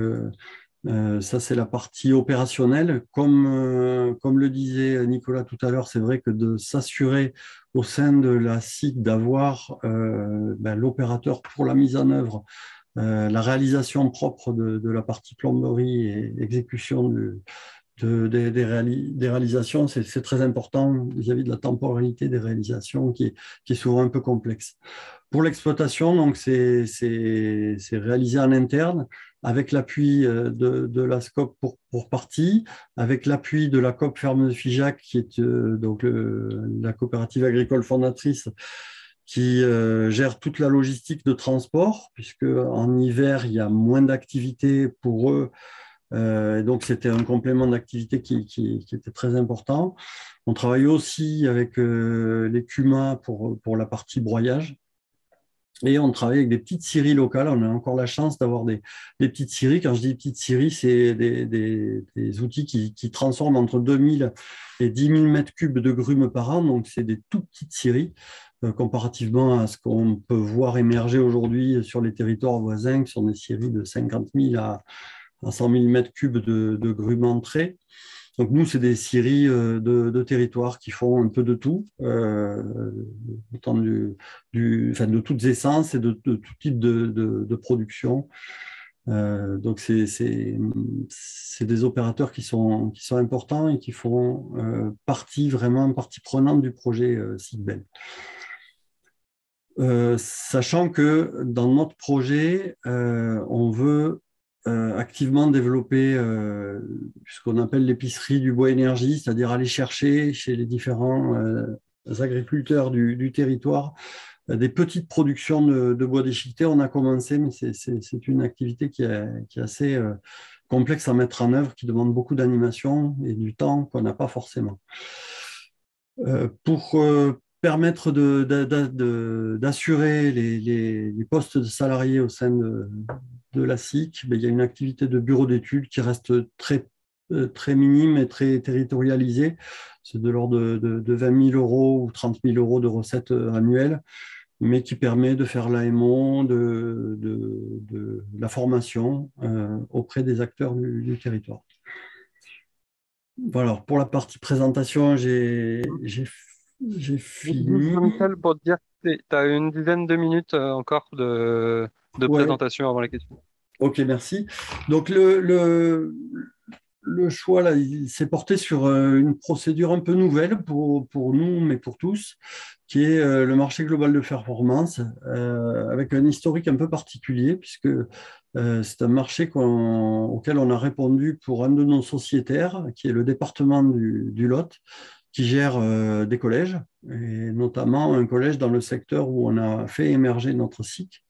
ça, c'est la partie opérationnelle. Comme le disait Nicolas tout à l'heure, c'est vrai que de s'assurer au sein de la SIC d'avoir l'opérateur pour la mise en œuvre, la réalisation propre de la partie plomberie et exécution des réalisations. C'est très important vis-à-vis de la temporalité des réalisations qui est souvent un peu complexe. Pour l'exploitation, donc c'est réalisé en interne avec l'appui de la SCOP pour partie, avec l'appui de la COP Ferme de Figeac, qui est donc la coopérative agricole fondatrice qui gère toute la logistique de transport, puisque en hiver, il y a moins d'activités pour eux. Donc, c'était un complément d'activité qui était très important. On travaille aussi avec les CUMA pour la partie broyage. Et on travaille avec des petites scieries locales. On a encore la chance d'avoir des petites scieries. Quand je dis petites scieries, c'est des outils qui transforment entre 2000 et 10 000 mètres cubes de grumes par an. Donc, c'est des tout petites scieries comparativement à ce qu'on peut voir émerger aujourd'hui sur les territoires voisins, qui sont des scieries de 50 000 à 100 000 mètres cubes de grumes entrées. Donc nous, c'est des scieries de territoire qui font un peu de tout, autant de toutes essences et de tout type de production. Donc c'est des opérateurs qui sont importants et qui font vraiment partie prenante du projet SIGBEL. Sachant que dans notre projet, on veut activement développer ce qu'on appelle l'épicerie du bois énergie, c'est-à-dire aller chercher chez les différents agriculteurs du territoire des petites productions de bois déchiqueté. On a commencé, mais c'est une activité qui est assez complexe à mettre en œuvre, qui demande beaucoup d'animation et du temps qu'on n'a pas forcément. Pour permettre d'assurer les postes de salariés au sein de la SIC, il y a une activité de bureau d'études qui reste très minime et très territorialisée. C'est de l'ordre de 20 000 € ou 30 000 € de recettes annuelles, mais qui permet de faire l'AMO, de la formation auprès des acteurs du territoire. Voilà, pour la partie présentation, j'ai fini. Michel, pour te dire, tu as une dizaine de minutes encore de présentation avant la question. Ok, merci. Donc, le choix, là, il s'est porté sur une procédure un peu nouvelle pour nous, mais pour tous, qui est le marché global de performance, avec un historique un peu particulier, puisque c'est un marché auquel on a répondu pour un de nos sociétaires, qui est le département du Lot, qui gère des collèges, et notamment un collège dans le secteur où on a fait émerger notre SIC.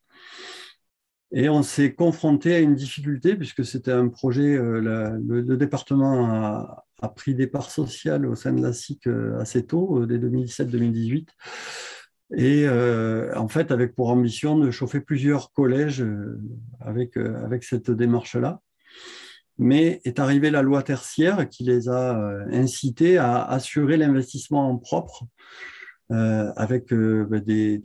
Et on s'est confronté à une difficulté, puisque c'était un projet, le département a pris des parts sociales au sein de la SIC assez tôt, dès 2017-2018, et en fait avec pour ambition de chauffer plusieurs collèges avec cette démarche-là. Mais est arrivée la loi tertiaire qui les a incités à assurer l'investissement en propre, avec des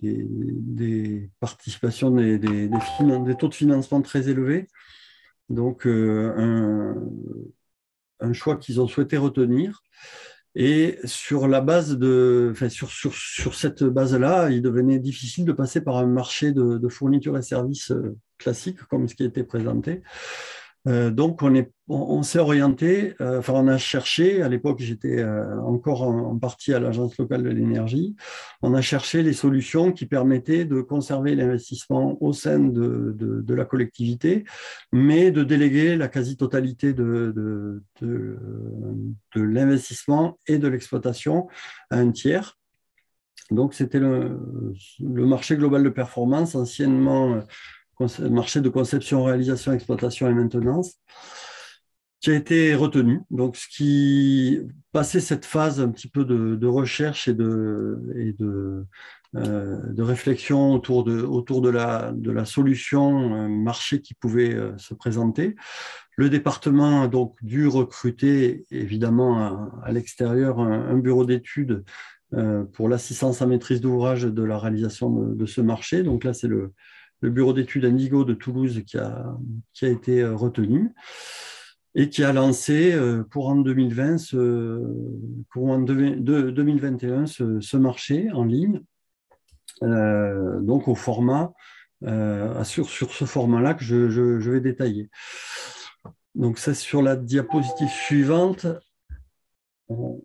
participations, des taux de financement très élevés. Donc, un choix qu'ils ont souhaité retenir. Et sur la base sur cette base-là, il devenait difficile de passer par un marché de fournitures et services classiques, comme ce qui a été présenté. Donc, on s'est orienté, on a cherché, à l'époque j'étais encore en partie à l'Agence locale de l'énergie, on a cherché les solutions qui permettaient de conserver l'investissement au sein de la collectivité, mais de déléguer la quasi-totalité de l'investissement et de l'exploitation à un tiers. Donc, c'était le marché global de performance, anciennement marché de conception, réalisation, exploitation et maintenance, qui a été retenu. Donc, ce qui passait cette phase un petit peu de recherche et de réflexion autour de la solution marché qui pouvait se présenter. Le département a donc dû recruter, évidemment, à l'extérieur, un bureau d'études pour l'assistance à maîtrise d'ouvrage de la réalisation de ce marché. Donc là, c'est le bureau d'études Indigo de Toulouse qui a été retenu et qui a lancé courant 2021 ce marché en ligne, donc au format, sur ce format-là que je vais détailler. Donc, ça, sur la diapositive suivante, on,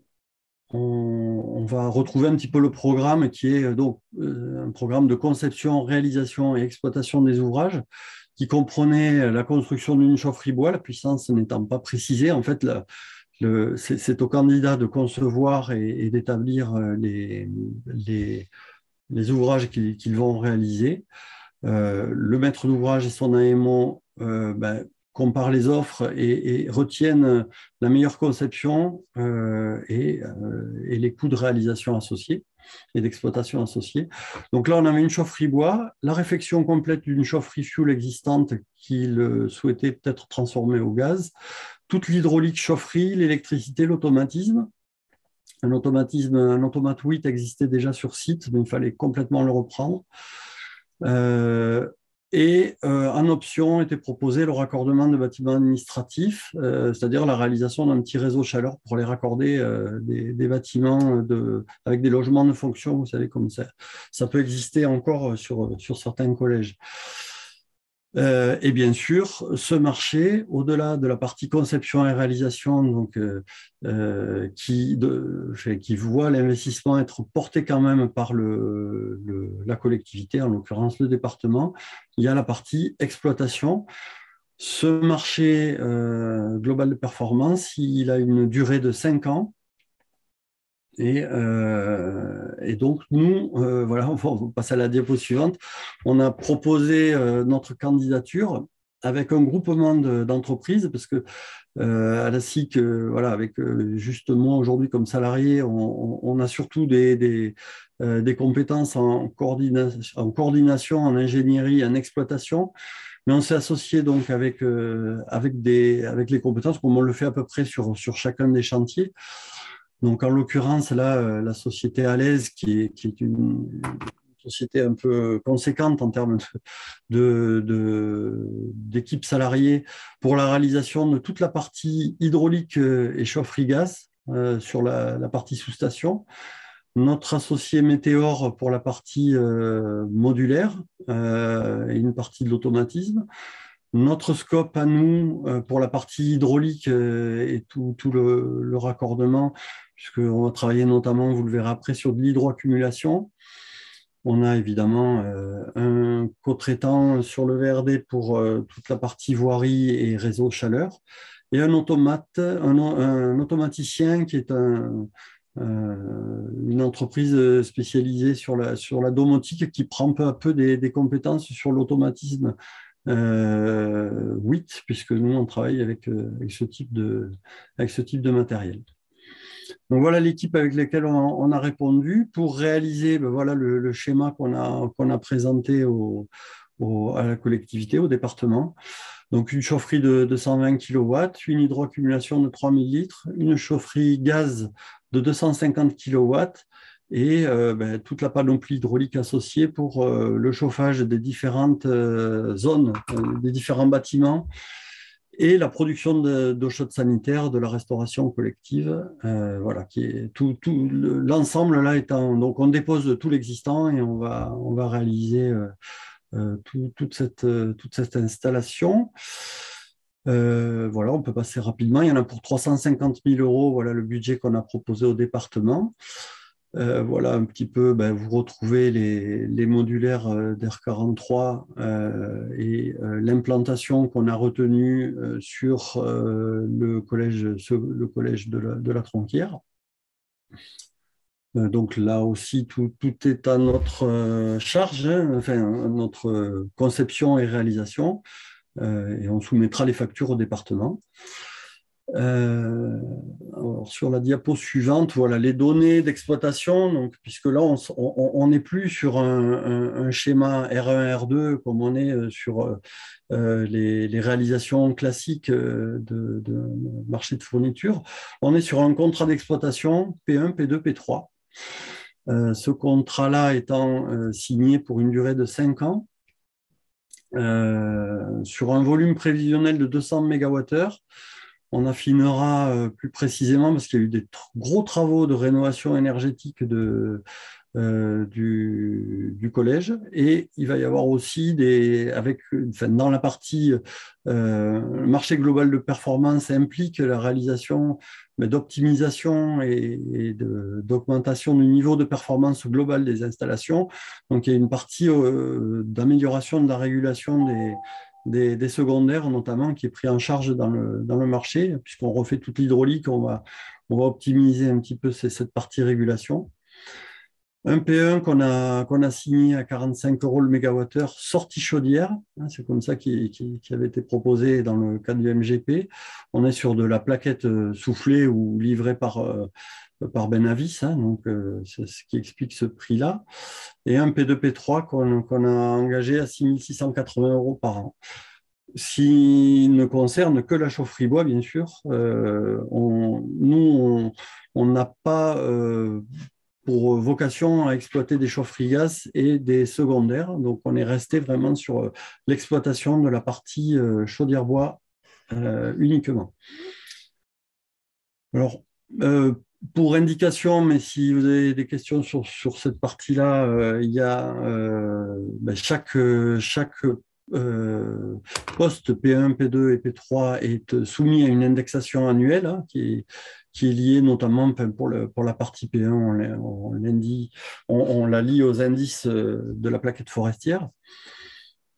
on va retrouver un petit peu le programme qui est donc un programme de conception, réalisation et exploitation des ouvrages qui comprenait la construction d'une chaufferie bois, la puissance n'étant pas précisée. En fait, c'est au candidat de concevoir et d'établir les ouvrages qu'ils vont réaliser. Le maître d'ouvrage et son AMO comparent les offres et retiennent la meilleure conception et les coûts de réalisation associés et d'exploitation associés. Donc là, on avait une chaufferie bois, la réfection complète d'une chaufferie fuel existante qu'il souhaitait peut-être transformer au gaz, toute l'hydraulique chaufferie, l'électricité, l'automatisme. Un automate 8 existait déjà sur site, mais il fallait complètement le reprendre. En option était proposé le raccordement de bâtiments administratifs, c'est-à-dire la réalisation d'un petit réseau chaleur pour les raccorder des bâtiments avec des logements de fonction, vous savez, comme ça peut exister encore sur certains collèges. Et bien sûr, ce marché, au-delà de la partie conception et réalisation, donc, qui voit l'investissement être porté quand même par la collectivité, en l'occurrence le département, il y a la partie exploitation. Ce marché global de performance, il a une durée de 5 ans. Et donc, nous, voilà, on va passer à la diapo suivante. On a proposé notre candidature avec un groupement d'entreprises, parce que à la SIC, voilà, avec juste moi aujourd'hui comme salarié, on a surtout des compétences en coordination, en ingénierie, en exploitation. Mais on s'est associé donc avec les compétences, comme on le fait à peu près sur chacun des chantiers. Donc, en l'occurrence, là, la société Alaise, qui est une société un peu conséquente en termes d'équipe salariée pour la réalisation de toute la partie hydraulique et chaufferie gaz sur la partie sous-station. Notre associé Météor pour la partie modulaire et une partie de l'automatisme. Notre scope à nous, pour la partie hydraulique et tout le raccordement, puisqu'on va travailler notamment, vous le verrez après, sur de l'hydroaccumulation. On a évidemment un co-traitant sur le VRD pour toute la partie voirie et réseau chaleur, et un automaticien qui est une entreprise spécialisée sur la domotique qui prend peu à peu des compétences sur l'automatisme 8, puisque nous, on travaille avec ce type de matériel. Donc voilà l'équipe avec laquelle on a répondu pour réaliser voilà, le schéma qu'on a présenté à la collectivité, au département. Donc une chaufferie de 120 kW, une hydroaccumulation de 3000 litres, une chaufferie gaz de 250 kW, et toute la panoplie hydraulique associée pour le chauffage des différentes zones, des différents bâtiments, et la production d'eau chaude sanitaire, de la restauration collective, voilà, qui est l'ensemble là étant. Donc on dépose tout l'existant et on va réaliser toute cette installation. Voilà, on peut passer rapidement. Il y en a pour 350 000 €, voilà le budget qu'on a proposé au département. Voilà un petit peu, vous retrouvez les modulaires d'R43 et l'implantation qu'on a retenue sur le collège de la Tronquière. Donc là aussi, tout est à notre charge, hein, enfin, notre conception et réalisation, et on soumettra les factures au département. Alors, sur la diapo suivante, voilà les données d'exploitation. Donc, puisque là, on n'est plus sur un schéma R1, R2 comme on est sur les réalisations classiques de marché de fourniture. On est sur un contrat d'exploitation P1, P2, P3. Ce contrat-là étant signé pour une durée de 5 ans sur un volume prévisionnel de 200 MWh. On affinera plus précisément parce qu'il y a eu des gros travaux de rénovation énergétique du collège. Et il va y avoir aussi dans la partie marché global de performance implique la réalisation d'optimisation et d'augmentation du niveau de performance globale des installations. Donc il y a une partie d'amélioration de la régulation des secondaires, notamment, qui est pris en charge dans le marché, puisqu'on refait toute l'hydraulique, on va optimiser un petit peu cette partie régulation. Un P1 qu'on a signé à 45 € le mégawattheure, sortie chaudière, hein, c'est comme ça qui avait été proposé dans le cadre du MGP. On est sur de la plaquette soufflée ou livrée par Benavis, hein, donc c'est ce qui explique ce prix-là. Et un P2, P3 qu'on a engagé à 6 680 € par an. S'il ne concerne que la chaufferie bois, bien sûr, on n'a pas pour vocation à exploiter des chaufferies gaz et des secondaires. Donc, on est resté vraiment sur l'exploitation de la partie chaudière bois uniquement. Alors, pour indication, mais si vous avez des questions sur cette partie-là, il y a chaque poste P1, P2 et P3 est soumis à une indexation annuelle, hein, qui est liée notamment pour la partie P1, on la lie aux indices de la plaquette forestière,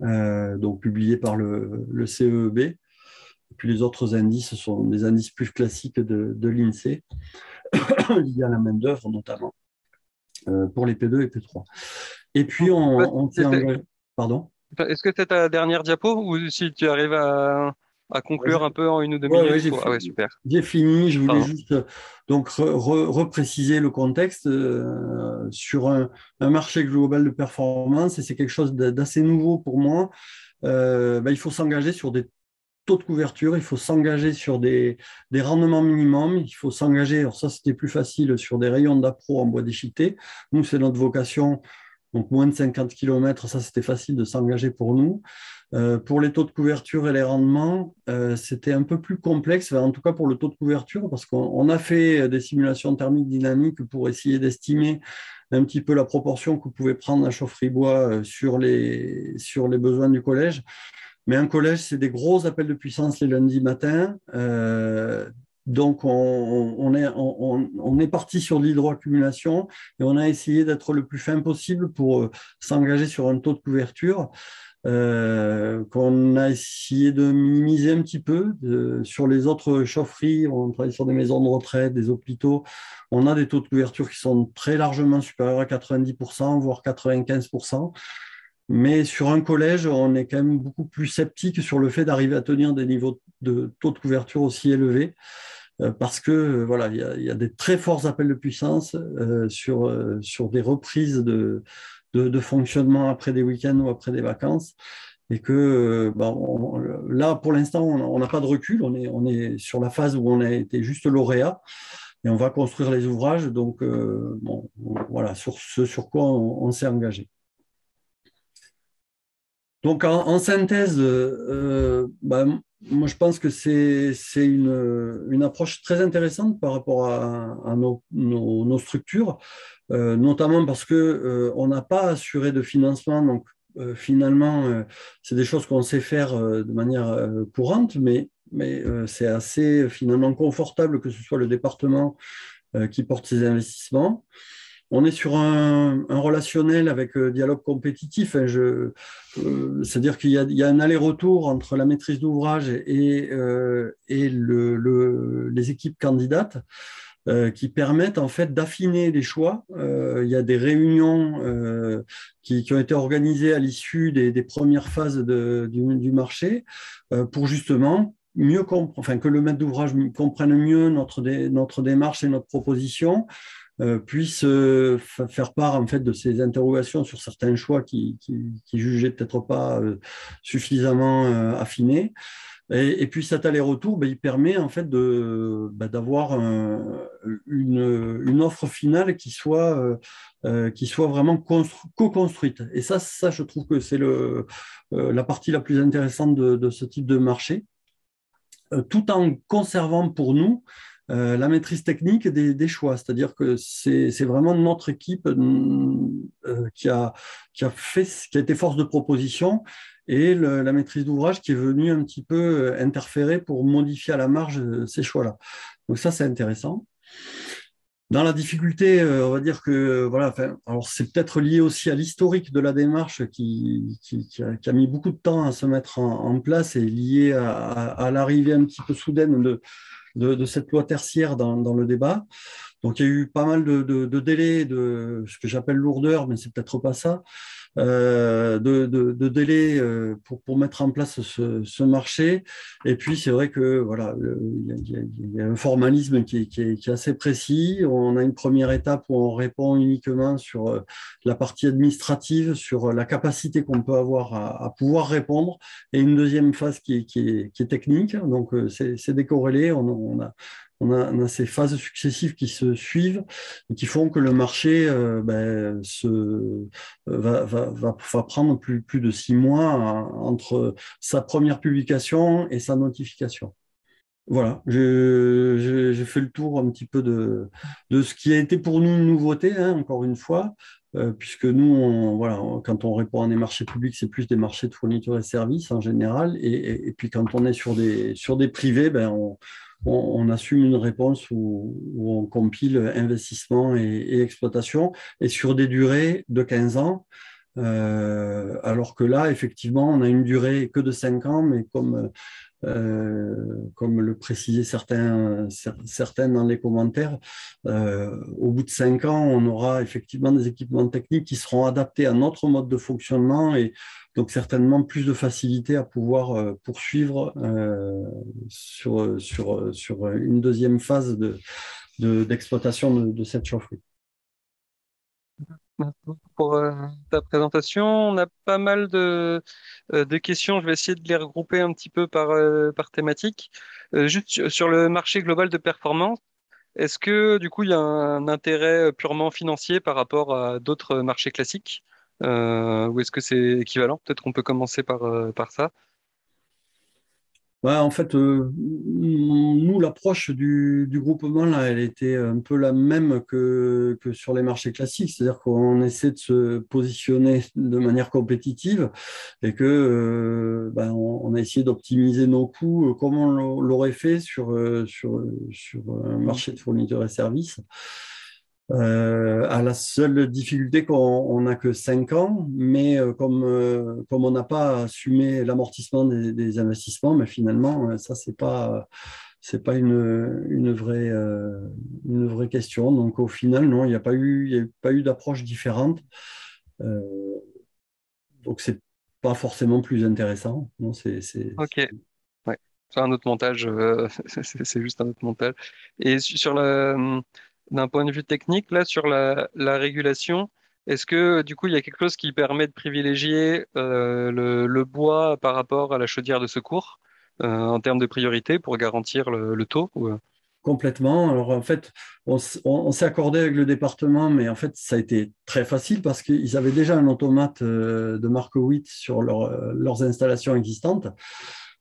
donc publiés par le CEEB. Et puis les autres indices sont des indices plus classiques de l'INSEE, liés à la main-d'œuvre notamment, pour les P2 et P3. Et puis on s'est engagé. Pardon ? Est-ce que c'est ta dernière diapo ou si tu arrives à conclure un peu en 1 ou 2 minutes? Ah ouais, super. J'ai fini. Je voulais juste donc repréciser le contexte sur un marché global de performance, et c'est quelque chose d'assez nouveau pour moi. Il faut s'engager sur des taux de couverture, il faut s'engager sur des rendements minimums, il faut s'engager, alors ça c'était plus facile, sur des rayons d'appro en bois déchiqueté. Nous, c'est notre vocation. Donc, moins de 50 km, ça, c'était facile de s'engager pour nous. Pour les taux de couverture et les rendements, c'était un peu plus complexe, en tout cas pour le taux de couverture, parce qu'on a fait des simulations thermiques dynamiques pour essayer d'estimer un petit peu la proportion que pouvait prendre la chaufferie bois sur les besoins du collège. Mais un collège, c'est des gros appels de puissance les lundis matins. Donc, on est parti sur l'hydroaccumulation et on a essayé d'être le plus fin possible pour s'engager sur un taux de couverture qu'on a essayé de minimiser un petit peu. Sur les autres chaufferies, on travaille sur des maisons de retraite, des hôpitaux. On a des taux de couverture qui sont très largement supérieurs à 90%, voire 95%. Mais sur un collège, on est quand même beaucoup plus sceptique sur le fait d'arriver à tenir des niveaux de taux de couverture aussi élevés. Parce que voilà, il y a des très forts appels de puissance sur des reprises de fonctionnement après des week-ends ou après des vacances, et que là, pour l'instant, on n'a pas de recul. On est sur la phase où on a été juste lauréat et on va construire les ouvrages. Donc, voilà, sur ce sur quoi on s'est engagé. Donc, en synthèse, moi, je pense que c'est une approche très intéressante par rapport à nos structures, notamment parce qu'on n'a pas assuré de financement. Donc, finalement, c'est des choses qu'on sait faire de manière courante, mais c'est assez finalement confortable que ce soit le département qui porte ces investissements. On est sur un relationnel avec dialogue compétitif. Hein, c'est-à-dire qu'il y a un aller-retour entre la maîtrise d'ouvrage et les équipes candidates qui permettent en fait d'affiner les choix. Il y a des réunions qui ont été organisées à l'issue des premières phases du marché pour justement que le maître d'ouvrage comprenne mieux notre démarche et notre proposition, puisse faire part en fait de ses interrogations sur certains choix qui jugeaient peut-être pas suffisamment affinés. Et puis cet aller-retour, il permet en fait d'avoir une offre finale qui soit vraiment co-construite. Et ça, je trouve que c'est la partie la plus intéressante de ce type de marché, tout en conservant pour nous la maîtrise technique des choix. C'est-à-dire que c'est vraiment notre équipe qui a été force de proposition et la maîtrise d'ouvrage qui est venue un petit peu interférer pour modifier à la marge ces choix-là. Donc ça, c'est intéressant. Dans la difficulté, on va dire que voilà, alors c'est peut-être lié aussi à l'historique de la démarche qui a mis beaucoup de temps à se mettre en place et lié à l'arrivée un petit peu soudaine de cette loi tertiaire dans le débat. Donc il y a eu pas mal de délais, de ce que j'appelle lourdeur, mais c'est peut-être pas ça, de délais pour mettre en place ce marché. Et puis, c'est vrai que voilà, il y a un formalisme qui est assez précis. On a une première étape où on répond uniquement sur la partie administrative, sur la capacité qu'on peut avoir à pouvoir répondre, et une deuxième phase qui est technique. Donc, c'est décorrélé. On a ces phases successives qui se suivent et qui font que le marché va prendre plus de 6 mois entre sa première publication et sa notification. Voilà, j'ai fait le tour un petit peu de ce qui a été pour nous une nouveauté, hein, encore une fois, puisque nous, voilà, quand on répond à des marchés publics, c'est plus des marchés de fournitures et services en général, et puis quand on est sur des privés, on assume une réponse où on compile investissement et exploitation, et sur des durées de 15 ans, alors que là, effectivement, on a une durée que de 5 ans, mais comme le précisaient certains dans les commentaires, au bout de 5 ans, on aura effectivement des équipements techniques qui seront adaptés à notre mode de fonctionnement et donc certainement plus de facilité à pouvoir poursuivre sur une deuxième phase d'exploitation de cette chaufferie. Merci pour ta présentation. On a pas mal de questions. Je vais essayer de les regrouper un petit peu par thématique. Juste sur le marché global de performance, est-ce que du coup il y a un intérêt purement financier par rapport à d'autres marchés classiques, ou est-ce que c'est équivalent? Peut-être qu'on peut commencer par ça. Ouais, en fait, nous, l'approche du groupement, là, elle était un peu la même que sur les marchés classiques, c'est-à-dire qu'on essaie de se positionner de manière compétitive et que on a essayé d'optimiser nos coûts comme on l'aurait fait sur un marché de fournitures et services. À la seule difficulté qu'on n'a que 5 ans, mais comme on n'a pas assumé l'amortissement des investissements, mais finalement, ça, c'est pas une vraie question. Donc, au final, non, il n'y a pas eu d'approche différente. Euh, donc, c'est pas forcément plus intéressant. Non, Ok, ouais. C'est un autre montage. C'est juste un autre montage. Et d'un point de vue technique, là, sur la régulation, est-ce que du coup, il y a quelque chose qui permet de privilégier le bois par rapport à la chaudière de secours en termes de priorité pour garantir le taux complètement. Alors, en fait, on s'est accordé avec le département, mais en fait, ça a été très facile parce qu'ils avaient déjà un automate de marque 8 sur leurs installations existantes.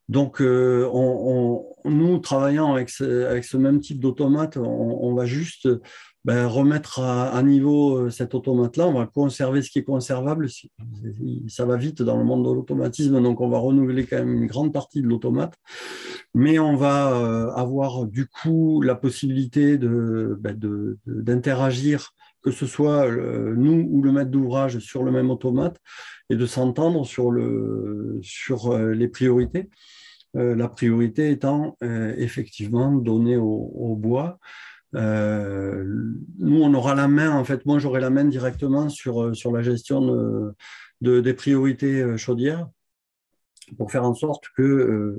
Donc, nous, travaillant avec ce même type d'automate, on va juste remettre à niveau cet automate-là. On va conserver ce qui est conservable. Ça va vite dans le monde de l'automatisme, donc on va renouveler quand même une grande partie de l'automate. Mais on va avoir du coup la possibilité d'interagir, que ce soit nous ou le maître d'ouvrage sur le même automate, et de s'entendre sur les priorités. La priorité étant effectivement donnée au bois. Nous, on aura la main, en fait, moi j'aurai la main directement sur la gestion des priorités chaudières pour faire en sorte que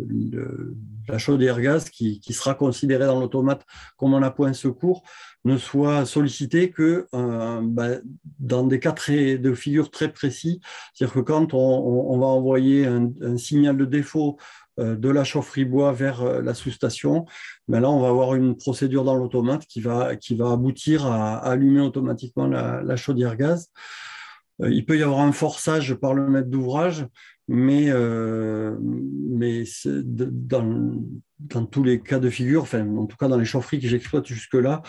la chaudière gaz qui sera considérée dans l'automate comme un appoint secours ne soit sollicitée que dans des cas de figure très précis. C'est-à-dire que quand on va envoyer un signal de défaut de la chaufferie bois vers la sous-station, là, on va avoir une procédure dans l'automate qui va aboutir à allumer automatiquement la chaudière gaz. Il peut y avoir un forçage par le maître d'ouvrage, mais dans tous les cas de figure, enfin, en tout cas dans les chaufferies que j'exploite jusque-là,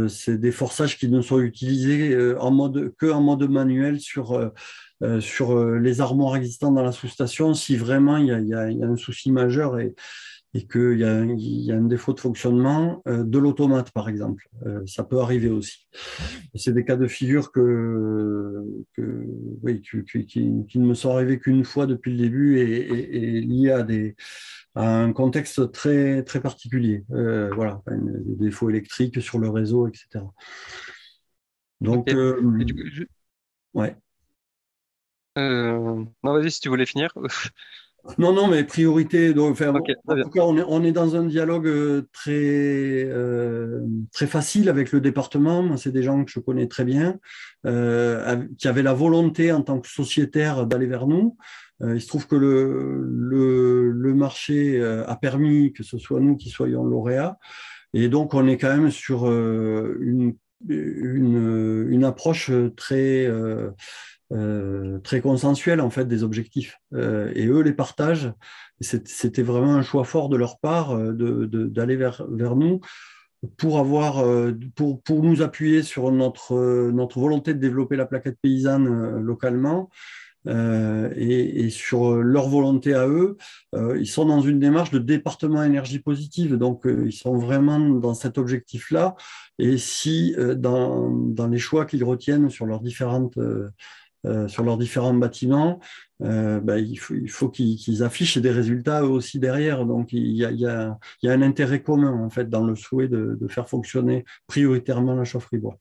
c'est des forçages qui ne sont utilisés en mode manuel sur les armoires existantes dans la sous-station si vraiment il y a un souci majeur et qu'il y a un défaut de fonctionnement de l'automate, par exemple. Ça peut arriver aussi. C'est des cas de figure oui, qui ne me sont arrivés qu'une fois depuis le début et liés à un contexte très, très particulier. Voilà, des défauts électriques sur le réseau, etc. Donc, Ok. Et du coup, ouais. non, vas-y si tu voulais finir. Non, non, mais priorité. Donc, enfin, Ok, très en bien. tout cas, on est dans un dialogue très facile avec le département. Moi, c'est des gens que je connais très bien, qui avaient la volonté en tant que sociétaire d'aller vers nous. Il se trouve que le marché a permis que ce soit nous qui soyons lauréats. Et donc, on est quand même sur une approche très consensuel en fait des objectifs. Et eux les partagent. C'était vraiment un choix fort de leur part d'aller vers nous pour nous appuyer sur notre volonté de développer la plaquette paysanne localement. Et sur leur volonté à eux, ils sont dans une démarche de département énergie positive, donc ils sont vraiment dans cet objectif-là. Et si dans les choix qu'ils retiennent sur leurs différents bâtiments, il faut qu'ils affichent des résultats eux aussi derrière. Donc, il y a un intérêt commun, en fait, dans le souhait de faire fonctionner prioritairement la chaufferie bois.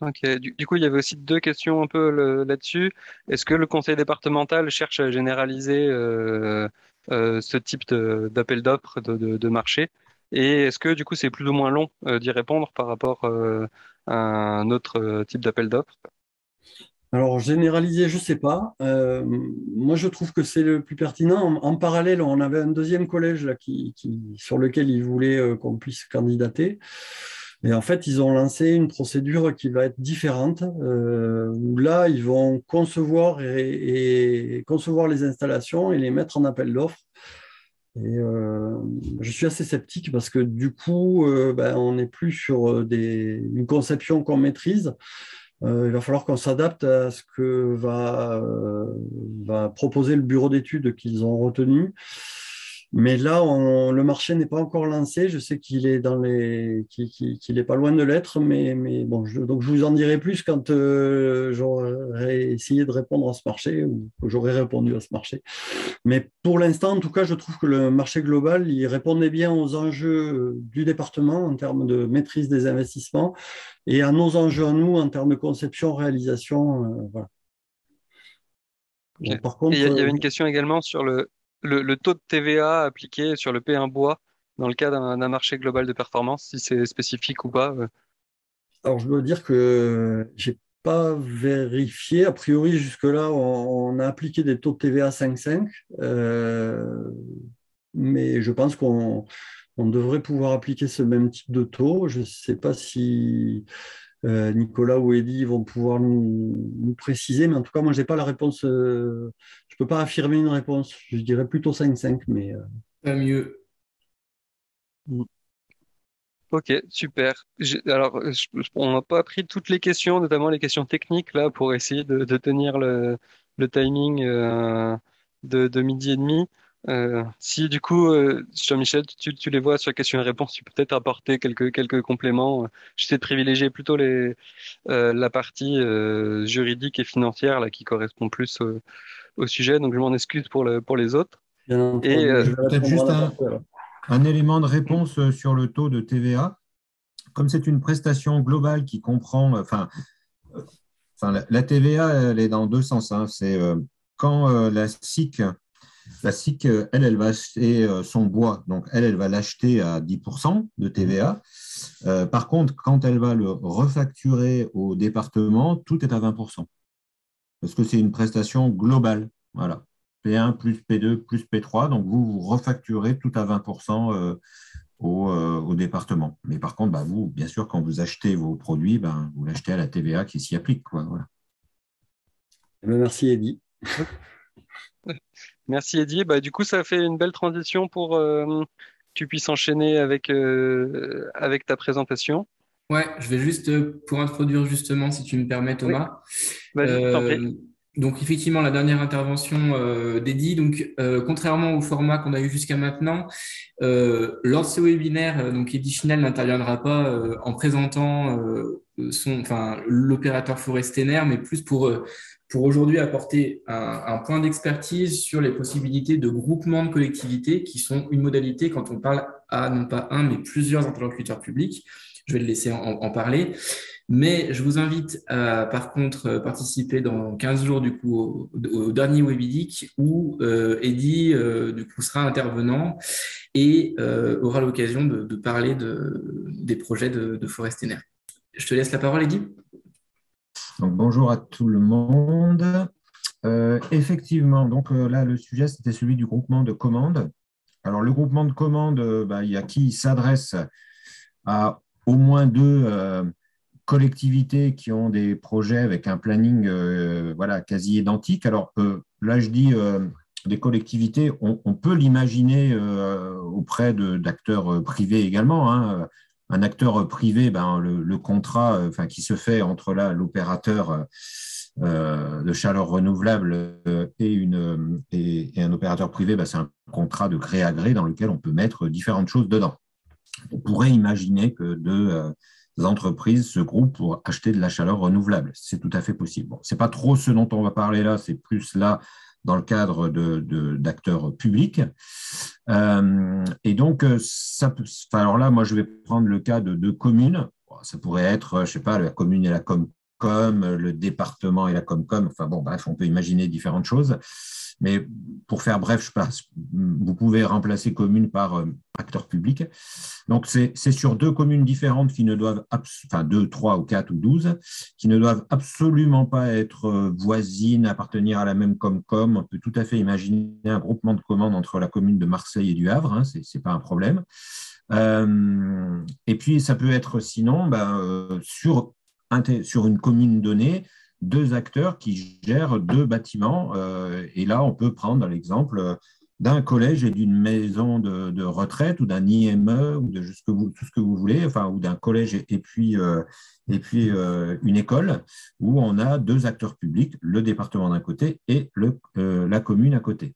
Ok. Du coup, il y avait aussi deux questions un peu là-dessus. Est-ce que le conseil départemental cherche à généraliser ce type d'appel d'offres de marché? Et est-ce que du coup, c'est plus ou moins long d'y répondre par rapport à un autre type d'appel d'offres? Alors, généraliser, je ne sais pas. Moi, je trouve que c'est le plus pertinent. En parallèle, on avait un deuxième collège là, sur lequel ils voulaient qu'on puisse candidater. Et en fait, ils ont lancé une procédure qui va être différente, où là, ils vont concevoir et concevoir les installations et les mettre en appel d'offres. Et je suis assez sceptique parce que du coup, on n'est plus sur une conception qu'on maîtrise. Il va falloir qu'on s'adapte à ce que va proposer le bureau d'études qu'ils ont retenu. Mais là, le marché n'est pas encore lancé. Je sais qu'il est qu'il est pas loin de l'être, mais bon, donc je vous en dirai plus quand j'aurai essayé de répondre à ce marché ou que j'aurai répondu à ce marché. Mais pour l'instant, en tout cas, je trouve que le marché global, il répondait bien aux enjeux du département en termes de maîtrise des investissements et à nos enjeux à nous en termes de conception, réalisation. Voilà. Ok. Bon, par Et contre, il y avait une question également sur le taux de TVA appliqué sur le P1 bois dans le cas d'un marché global de performance, si c'est spécifique ou pas. alors je dois dire que j'ai pas vérifié. A priori, jusque-là, on a appliqué des taux de TVA 5,5, mais je pense qu'on devrait pouvoir appliquer ce même type de taux. Je ne sais pas si Nicolas ou Eddy vont pouvoir nous préciser, mais en tout cas, moi, je n'ai pas la réponse. Je ne peux pas affirmer une réponse. Je dirais plutôt 5,5, mais Pas mieux. Ok, super. Alors, on n'a pas pris toutes les questions, notamment les questions techniques, là, pour essayer de tenir le timing de midi et demi. Si du coup, Jean-Michel, tu les vois sur la question et réponse, tu peux peut-être apporter quelques compléments. J'essaie de privilégier plutôt la partie juridique et financière là, qui correspond plus au sujet, donc je m'en excuse pour les autres. bien Et entendu, je vais Peut-être répondre à juste n'importe quoi. un élément de réponse sur le taux de TVA. Comme c'est une prestation globale qui comprend, la TVA, elle est dans deux sens, hein. C'est quand la SIC, elle va acheter son bois, donc elle va l'acheter à 10% de TVA. Par contre, quand elle va le refacturer au département, tout est à 20%. Parce que c'est une prestation globale. Voilà. P1 plus P2 plus P3. Donc, vous refacturez tout à 20% au département. Mais par contre, vous, bien sûr, quand vous achetez vos produits, vous l'achetez à la TVA qui s'y applique, quoi. Voilà. Merci, Eddy. Merci Eddy. Bah, du coup, ça fait une belle transition pour que tu puisses enchaîner avec ta présentation. Ouais, je vais juste pour introduire justement, si tu me permets, Oui, Thomas. vas-y, je t'en prie. Euh, donc effectivement, la dernière intervention d'Eddy. Donc contrairement au format qu'on a eu jusqu'à maintenant, lors de ce webinaire, donc Eddy Finel n'interviendra pas en présentant enfin l'opérateur Forestener, mais plus pour aujourd'hui apporter un point d'expertise sur les possibilités de groupement de collectivités, qui sont une modalité quand on parle à non pas un, mais plusieurs interlocuteurs publics. Je vais le laisser en parler. Mais je vous invite à, par contre, participer dans 15 jours du coup au dernier Webidic où Eddy du coup sera intervenant et aura l'occasion de parler des projets de Forestener. Je te laisse la parole, Eddy. Donc, bonjour à tout le monde. Effectivement, donc là, le sujet, c'était celui du groupement de commandes. Alors, le groupement de commandes, il y a qui s'adresse à au moins deux collectivités qui ont des projets avec un planning voilà, quasi identique. Alors, là, je dis des collectivités, on peut l'imaginer auprès d'acteurs privés également, hein. Un acteur privé, le contrat qui se fait entre l'opérateur de chaleur renouvelable et un opérateur privé, c'est un contrat de gré à gré dans lequel on peut mettre différentes choses dedans. On pourrait imaginer que deux entreprises se groupent pour acheter de la chaleur renouvelable. C'est tout à fait possible. Bon, ce n'est pas trop ce dont on va parler là, c'est plus là dans le cadre d'acteurs publics. Et donc, alors là, moi, je vais prendre le cas de deux communes. Bon, ça pourrait être, je ne sais pas, la commune et la Comcom, le département et la Comcom. Enfin bon, bref, on peut imaginer différentes choses. Mais pour faire bref, vous pouvez remplacer commune par acteur public. Donc, c'est sur deux communes différentes qui ne doivent, enfin 2, 3 ou 4 ou 12, qui ne doivent absolument pas être voisines, appartenir à la même Comcom. On peut tout à fait imaginer un groupement de commandes entre la commune de Marseille et du Havre, hein, ce n'est pas un problème. Et puis, ça peut être sinon sur une commune donnée, deux acteurs qui gèrent deux bâtiments. Et là, on peut prendre l'exemple d'un collège et d'une maison de retraite ou d'un IME ou de tout ce que vous voulez, enfin, ou d'un collège et puis une école où on a deux acteurs publics, le département d'un côté et la commune à côté.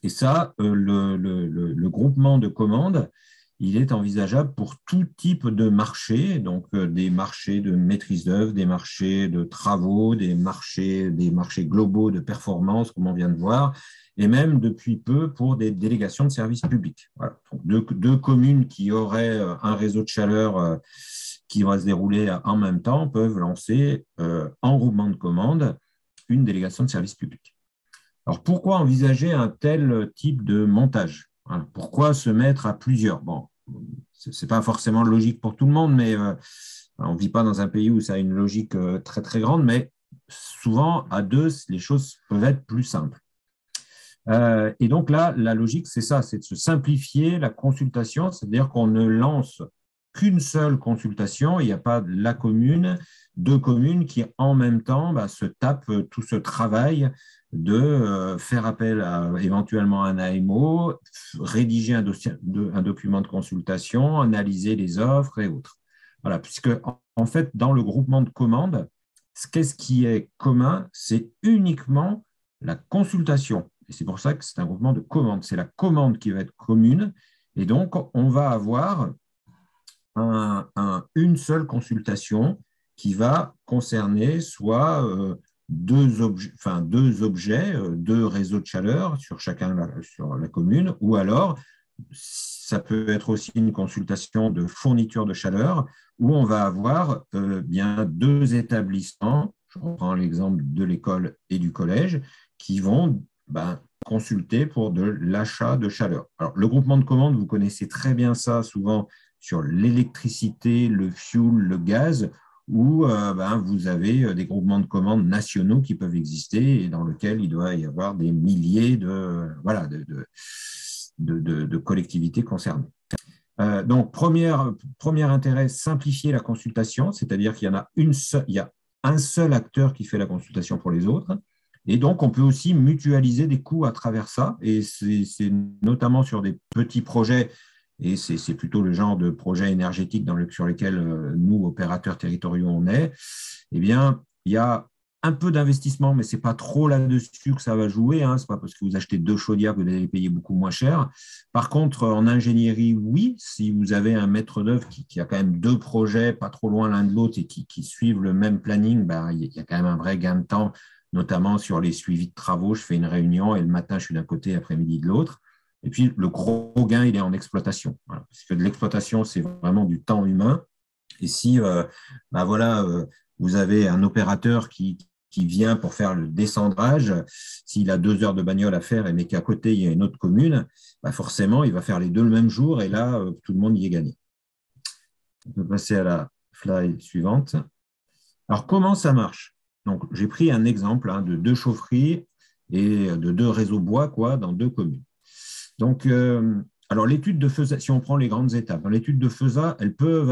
Et ça, le groupement de commandes, il est envisageable pour tout type de marché, donc des marchés de maîtrise d'œuvre, des marchés de travaux, des marchés globaux de performance, comme on vient de voir, et même depuis peu pour des délégations de services publics. Voilà. Donc, deux communes qui auraient un réseau de chaleur qui va se dérouler en même temps peuvent lancer en groupement de commandes une délégation de services publics. Alors, pourquoi envisager un tel type de montage ? Voilà. Pourquoi se mettre à plusieurs ? Bon, ce n'est pas forcément logique pour tout le monde, mais on ne vit pas dans un pays où ça a une logique très, très grande, mais souvent, à deux, les choses peuvent être plus simples. Et donc là, la logique, c'est ça, c'est de se simplifier la consultation, c'est-à-dire qu'on ne lance qu'une seule consultation, il n'y a pas la commune, deux communes qui en même temps se tapent tout ce travail de faire appel à éventuellement un AMO, rédiger un document de consultation, analyser les offres et autres. Voilà, puisque en fait, dans le groupement de commandes, qu'est-ce qui est commun? C'est uniquement la consultation. Et c'est pour ça que c'est un groupement de commandes. C'est la commande qui va être commune. Et donc, on va avoir une seule consultation qui va concerner soit deux objets, deux réseaux de chaleur sur sur la commune, ou alors ça peut être aussi une consultation de fourniture de chaleur où on va avoir bien deux établissements, je reprends l'exemple de l'école et du collège, qui vont consulter pour de l'achat de chaleur. Alors, le groupement de commandes, vous connaissez très bien ça souvent sur l'électricité, le fuel, le gaz, où vous avez des groupements de commandes nationaux qui peuvent exister et dans lesquels il doit y avoir des milliers de collectivités concernées. Donc, premier intérêt, simplifier la consultation, c'est-à-dire qu'il y a un seul acteur qui fait la consultation pour les autres. Et donc, on peut aussi mutualiser des coûts à travers ça. Et c'est notamment sur des petits projets, et c'est plutôt le genre de projet énergétique sur lesquels nous, opérateurs territoriaux, on est. Eh bien, il y a un peu d'investissement, mais ce n'est pas trop là-dessus que ça va jouer. Ce n'est pas parce que vous achetez 2 chaudières que vous allez les payer beaucoup moins cher. Par contre, en ingénierie, oui, si vous avez un maître d'œuvre qui a quand même 2 projets pas trop loin l'un de l'autre et qui suivent le même planning, il y a quand même un vrai gain de temps, notamment sur les suivis de travaux. Je fais une réunion et le matin, je suis d'un côté, l'après-midi de l'autre. Et puis, le gros gain, il est en exploitation. Voilà. Parce que de l'exploitation, c'est vraiment du temps humain. Et si vous avez un opérateur qui vient pour faire le descendrage, s'il a 2 heures de bagnole à faire, mais qu'à côté, il y a une autre commune, forcément, il va faire les 2 le même jour et là, tout le monde y est gagné. On peut passer à la slide suivante. Alors, comment ça marche? Donc, j'ai pris un exemple de 2 chaufferies et de 2 réseaux bois dans 2 communes. Donc, alors l'étude de FESA, si on prend les grandes étapes, l'étude de FESA, elle peut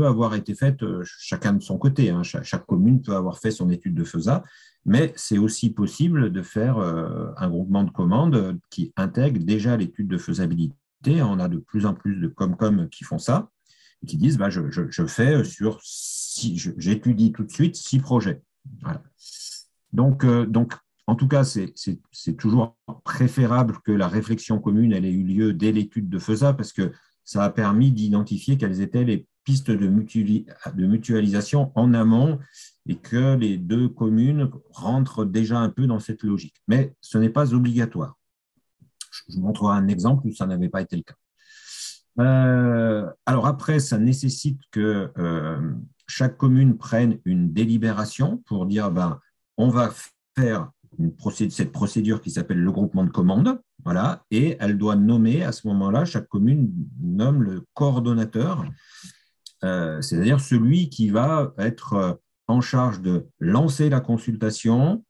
avoir été faite chacun de son côté. Chaque commune peut avoir fait son étude de FESA, mais c'est aussi possible de faire un groupement de commandes qui intègre déjà l'étude de faisabilité. On a de plus en plus de Comcom qui font ça, et qui disent je fais j'étudie tout de suite 6 projets. Voilà. Donc, en tout cas, c'est toujours préférable que la réflexion commune ait eu lieu dès l'étude de FESA parce que ça a permis d'identifier quelles étaient les pistes de mutualisation en amont et que les 2 communes rentrent déjà un peu dans cette logique. Mais ce n'est pas obligatoire. Je vous montrerai un exemple où ça n'avait pas été le cas. Alors après, ça nécessite que chaque commune prenne une délibération pour dire on va faire cette procédure qui s'appelle le groupement de commandes, voilà, et elle doit nommer à ce moment-là, chaque commune nomme le coordonnateur, c'est-à-dire celui qui va être en charge de lancer la consultation,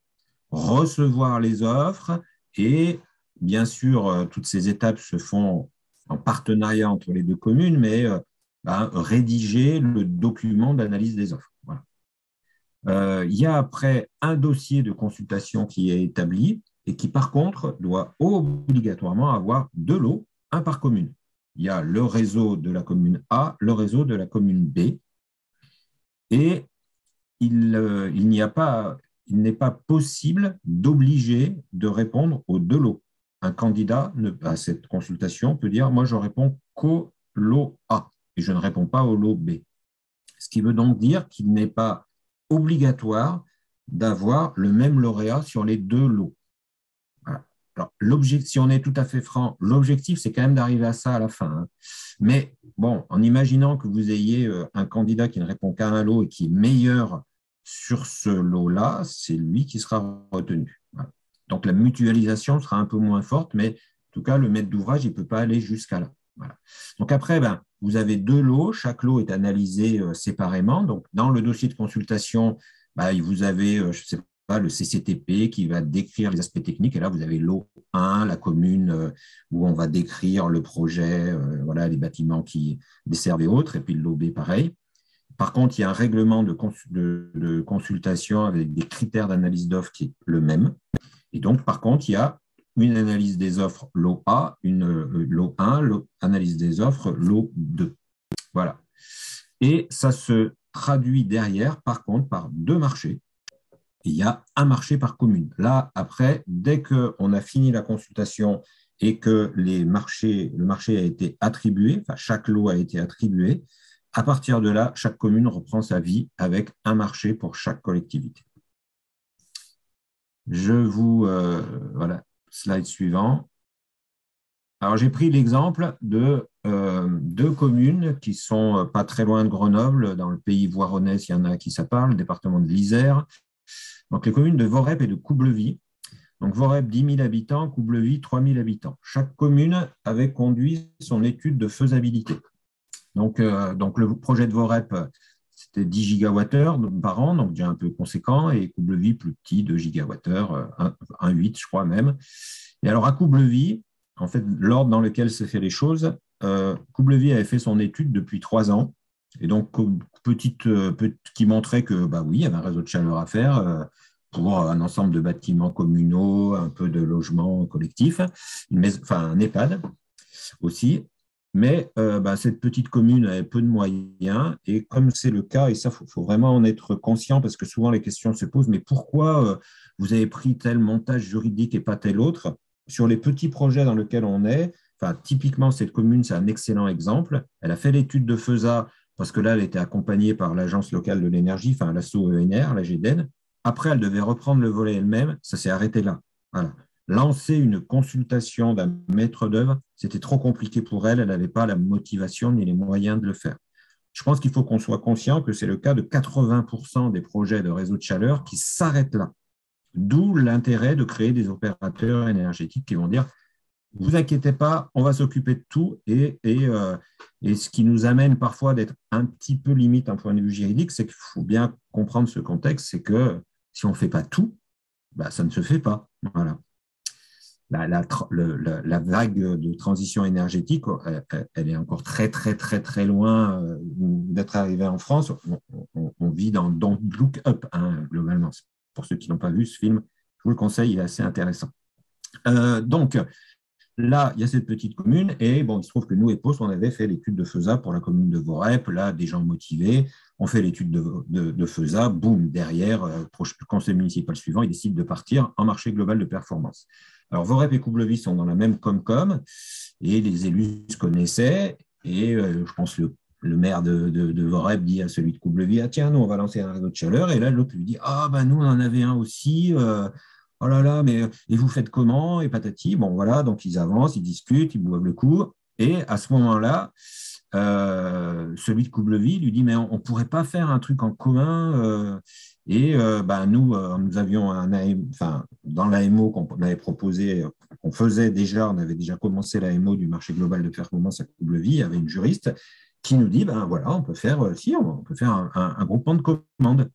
recevoir les offres et bien sûr, toutes ces étapes se font en partenariat entre les 2 communes, mais rédiger le document d'analyse des offres. Voilà. Il y a après un dossier de consultation qui est établi et qui, par contre, doit obligatoirement avoir 2 lots, un par commune. Il y a le réseau de la commune A, le réseau de la commune B, et il n'est pas possible d'obliger de répondre aux 2 lots. Un candidat à cette consultation peut dire « moi, je réponds qu'au lot A et je ne réponds pas au lot B ». Ce qui veut donc dire qu'il n'est pas obligatoire d'avoir le même lauréat sur les 2 lots. Voilà. Alors, si on est tout à fait franc, l'objectif, c'est quand même d'arriver à ça à la fin. Mais bon, en imaginant que vous ayez un candidat qui ne répond qu'à un lot et qui est meilleur sur ce lot-là, c'est lui qui sera retenu. Voilà. Donc, la mutualisation sera un peu moins forte, mais en tout cas, le maître d'ouvrage, il ne peut pas aller jusqu'à là. Voilà. Donc, après, vous avez 2 lots. Chaque lot est analysé séparément. Donc, dans le dossier de consultation, vous avez, je ne sais pas, le CCTP qui va décrire les aspects techniques. Et là, vous avez lot 1, la commune, où on va décrire le projet, les bâtiments qui desservent et autres. Et puis, le lot B, pareil. Par contre, il y a un règlement de consultation avec des critères d'analyse d'offres qui est le même. Et donc, par contre, il y a une analyse des offres lot A, lot 1, analyse des offres lot 2. Voilà. Et ça se traduit derrière, par contre, par 2 marchés. Il y a un marché par commune. Là, après, dès qu'on a fini la consultation et que le marché a été attribué, chaque lot a été attribué, à partir de là, chaque commune reprend sa vie avec un marché pour chaque collectivité. Voilà, slide suivant. Alors, j'ai pris l'exemple de 2 communes qui ne sont pas très loin de Grenoble. Dans le pays voironnais, il y en a qui ça parle, le département de l'Isère. Donc, les communes de Vorep et de Coublevis. Donc, Vorep, 10 000 habitants, Coublevis, 3 000 habitants. Chaque commune avait conduit son étude de faisabilité. Donc le projet de Vorep, c'était 10 gigawattheures par an, donc déjà un peu conséquent, et Coublevis plus petit, 2 gigawattheures, 1,8 je crois même. Et alors à Coublevis, en fait, l'ordre dans lequel se fait les choses, Coublevis avait fait son étude depuis 3 ans, et donc qui montrait que oui, il y avait un réseau de chaleur à faire, pour un ensemble de bâtiments communaux, un peu de logements collectifs, un EHPAD aussi. Mais cette petite commune avait peu de moyens et comme c'est le cas, et ça, faut vraiment en être conscient parce que souvent les questions se posent, mais pourquoi vous avez pris tel montage juridique et pas tel autre? Sur les petits projets dans lesquels on est, typiquement cette commune, c'est un excellent exemple. Elle a fait l'étude de FESA parce que là, elle était accompagnée par l'Agence locale de l'énergie, l'asso ENR, la GEDEN. Après, elle devait reprendre le volet elle-même, ça s'est arrêté là. Voilà. Lancer une consultation d'un maître d'œuvre, c'était trop compliqué pour elle, elle n'avait pas la motivation ni les moyens de le faire. Je pense qu'il faut qu'on soit conscient que c'est le cas de 80% des projets de réseau de chaleur qui s'arrêtent là. D'où l'intérêt de créer des opérateurs énergétiques qui vont dire « Vous inquiétez pas, on va s'occuper de tout ». Et ce qui nous amène parfois d'être un petit peu limite d'un point de vue juridique, c'est qu'il faut bien comprendre ce contexte, c'est que si on ne fait pas tout, ça ne se fait pas. Voilà. La vague de transition énergétique, elle est encore très, très, très, très loin d'être arrivée en France. On vit dans Don't Look Up, globalement. Pour ceux qui n'ont pas vu ce film, je vous le conseille, il est assez intéressant. Donc, là, il y a cette petite commune et il se trouve que nous, EPOS, on avait fait l'étude de FESA pour la commune de Vorep. Là, des gens motivés, on fait l'étude de FESA, boum, derrière, le conseil municipal suivant, il décide de partir en marché global de performance. Alors, Vorep et Coublevis sont dans la même Comcom et les élus se connaissaient et je pense que le maire de Vorep dit à celui de Coublevis, ah tiens, nous, on va lancer un réseau de chaleur. Et là, l'autre lui dit, ah nous, on en avait un aussi. Oh là là, mais et vous faites comment? Et patati. Bon, voilà, donc ils avancent, ils discutent, ils boivent le coup. Et à ce moment-là, celui de Coublevis lui dit, mais on ne pourrait pas faire un truc en commun nous avions dans l'AMO qu'on avait proposé, qu'on faisait déjà, on avait déjà commencé l'AMO du marché global de performance à Coublevis, il y avait une juriste qui nous dit, on peut faire un groupement de commandes.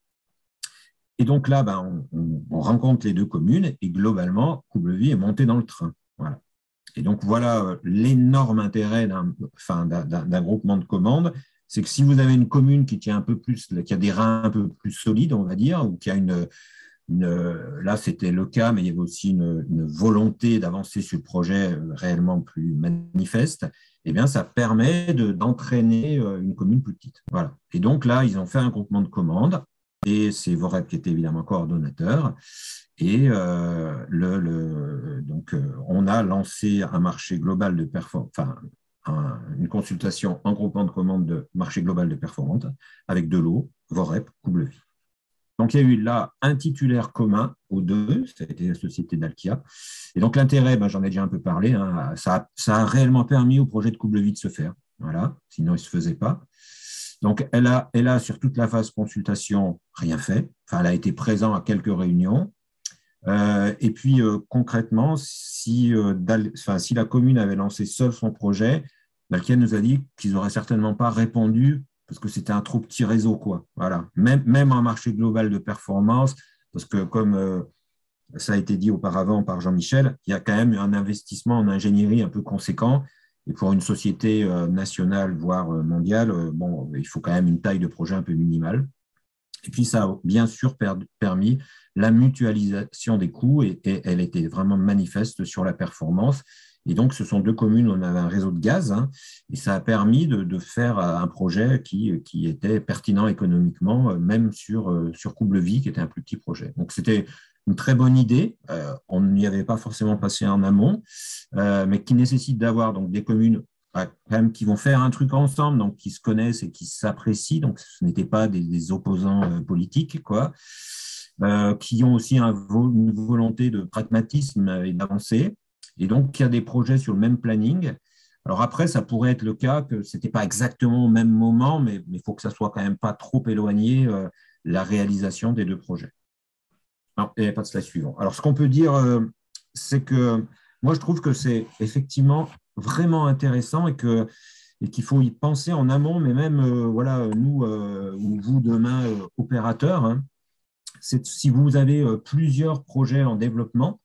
Et donc là, on rencontre les deux communes et globalement, Coublevis est monté dans le train. Voilà. Et donc, voilà l'énorme intérêt d'un groupement de commandes, c'est que si vous avez une commune qui tient un peu plus, qui a des reins un peu plus solides, on va dire, ou qui a là, c'était le cas, mais il y avait aussi une volonté d'avancer sur le projet réellement plus manifeste, eh bien, ça permet d'entraîner une commune plus petite. Voilà. Et donc là, ils ont fait un groupement de commandes, et c'est Vorep qui était évidemment coordonnateur. Et on a lancé un marché global de performance, une consultation en groupement de commandes de marché global de performance avec de l'eau, Vorep, Coublevis. Donc, il y a eu là un titulaire commun aux deux, ça a été la société d'Alkia. Et donc, l'intérêt, j'en ai déjà un peu parlé, ça a réellement permis au projet de Coublevis de se faire. Voilà, sinon, il ne se faisait pas. Donc, elle a, sur toute la phase consultation, rien fait. Elle a été présente à quelques réunions. Et puis, concrètement, si la commune avait lancé seule son projet, Alkia nous a dit qu'ils n'auraient certainement pas répondu parce que c'était un trop petit réseau, quoi. Voilà. Même un marché global de performance, parce que comme ça a été dit auparavant par Jean-Michel, il y a quand même un investissement en ingénierie un peu conséquent. Et pour une société nationale, voire mondiale, il faut quand même une taille de projet un peu minimale. Et puis, ça a bien sûr permis la mutualisation des coûts et elle était vraiment manifeste sur la performance. Et donc, ce sont deux communes où on avait un réseau de gaz et ça a permis de faire un projet qui était pertinent économiquement, même sur Coublevis, qui était un plus petit projet. Donc, c'était une très bonne idée. On n'y avait pas forcément passé en amont, mais qui nécessite d'avoir donc des communes quand même qui vont faire un truc ensemble, donc qui se connaissent et qui s'apprécient. Donc, ce n'étaient pas des opposants politiques, quoi, qui ont aussi une volonté de pragmatisme et d'avancer. Et donc, il y a des projets sur le même planning. Alors après, ça pourrait être le cas que ce n'était pas exactement au même moment, mais il faut que ça soit quand même pas trop éloigné la réalisation des deux projets. Non, il n'y a pas de slide suivant. Alors, ce qu'on peut dire, c'est que moi, je trouve que c'est effectivement vraiment intéressant et qu'il faut y penser en amont, mais même nous ou vous demain, opérateurs, si vous avez plusieurs projets en développement,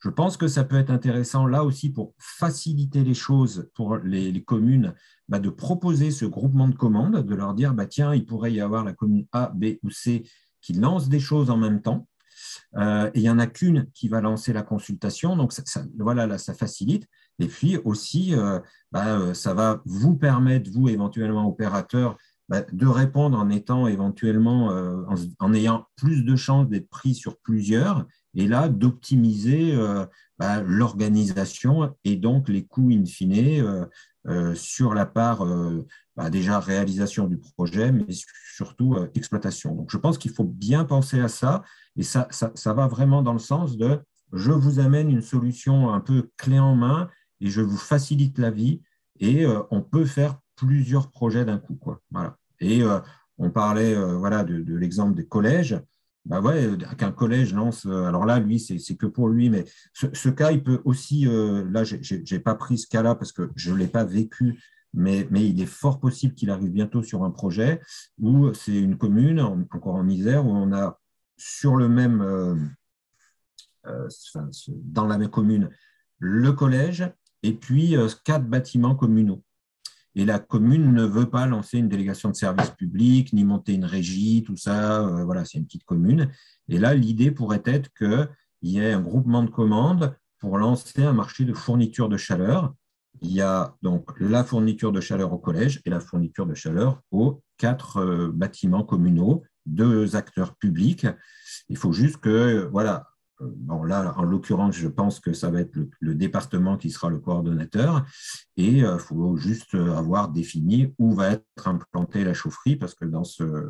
je pense que ça peut être intéressant là aussi pour faciliter les choses pour les communes, de proposer ce groupement de commandes, de leur dire, tiens, il pourrait y avoir la commune A, B ou C qui lance des choses en même temps. Et il n'y en a qu'une qui va lancer la consultation. Donc, voilà, là, ça facilite. Et puis aussi, ça va vous permettre, vous, éventuellement, opérateurs, de répondre en étant éventuellement, en ayant plus de chances d'être pris sur plusieurs, et là, d'optimiser l'organisation et donc les coûts in fine sur la part déjà réalisation du projet, mais surtout exploitation. Donc, je pense qu'il faut bien penser à ça, et ça va vraiment dans le sens de je vous amène une solution un peu clé en main et je vous facilite la vie, et on peut faire plusieurs projets d'un coup, quoi. Voilà. Et on parlait voilà, de l'exemple des collèges. Qu'un collège lance, alors là, lui, c'est que pour lui, mais ce cas, il peut aussi, là, je n'ai pas pris ce cas-là parce que je ne l'ai pas vécu, mais il est fort possible qu'il arrive bientôt sur un projet où c'est une commune, encore en Isère, où on a sur le même, dans la même commune, le collège et puis 4 bâtiments communaux. Et la commune ne veut pas lancer une délégation de service public, ni monter une régie, tout ça. Voilà, c'est une petite commune. Et là, l'idée pourrait être qu'il y ait un groupement de commandes pour lancer un marché de fourniture de chaleur. Il y a donc la fourniture de chaleur au collège et la fourniture de chaleur aux 4 bâtiments communaux, 2 acteurs publics. Il faut juste que, voilà, bon, là, en l'occurrence, je pense que ça va être le département qui sera le coordonnateur, et il faut juste avoir défini où va être implantée la chaufferie, parce que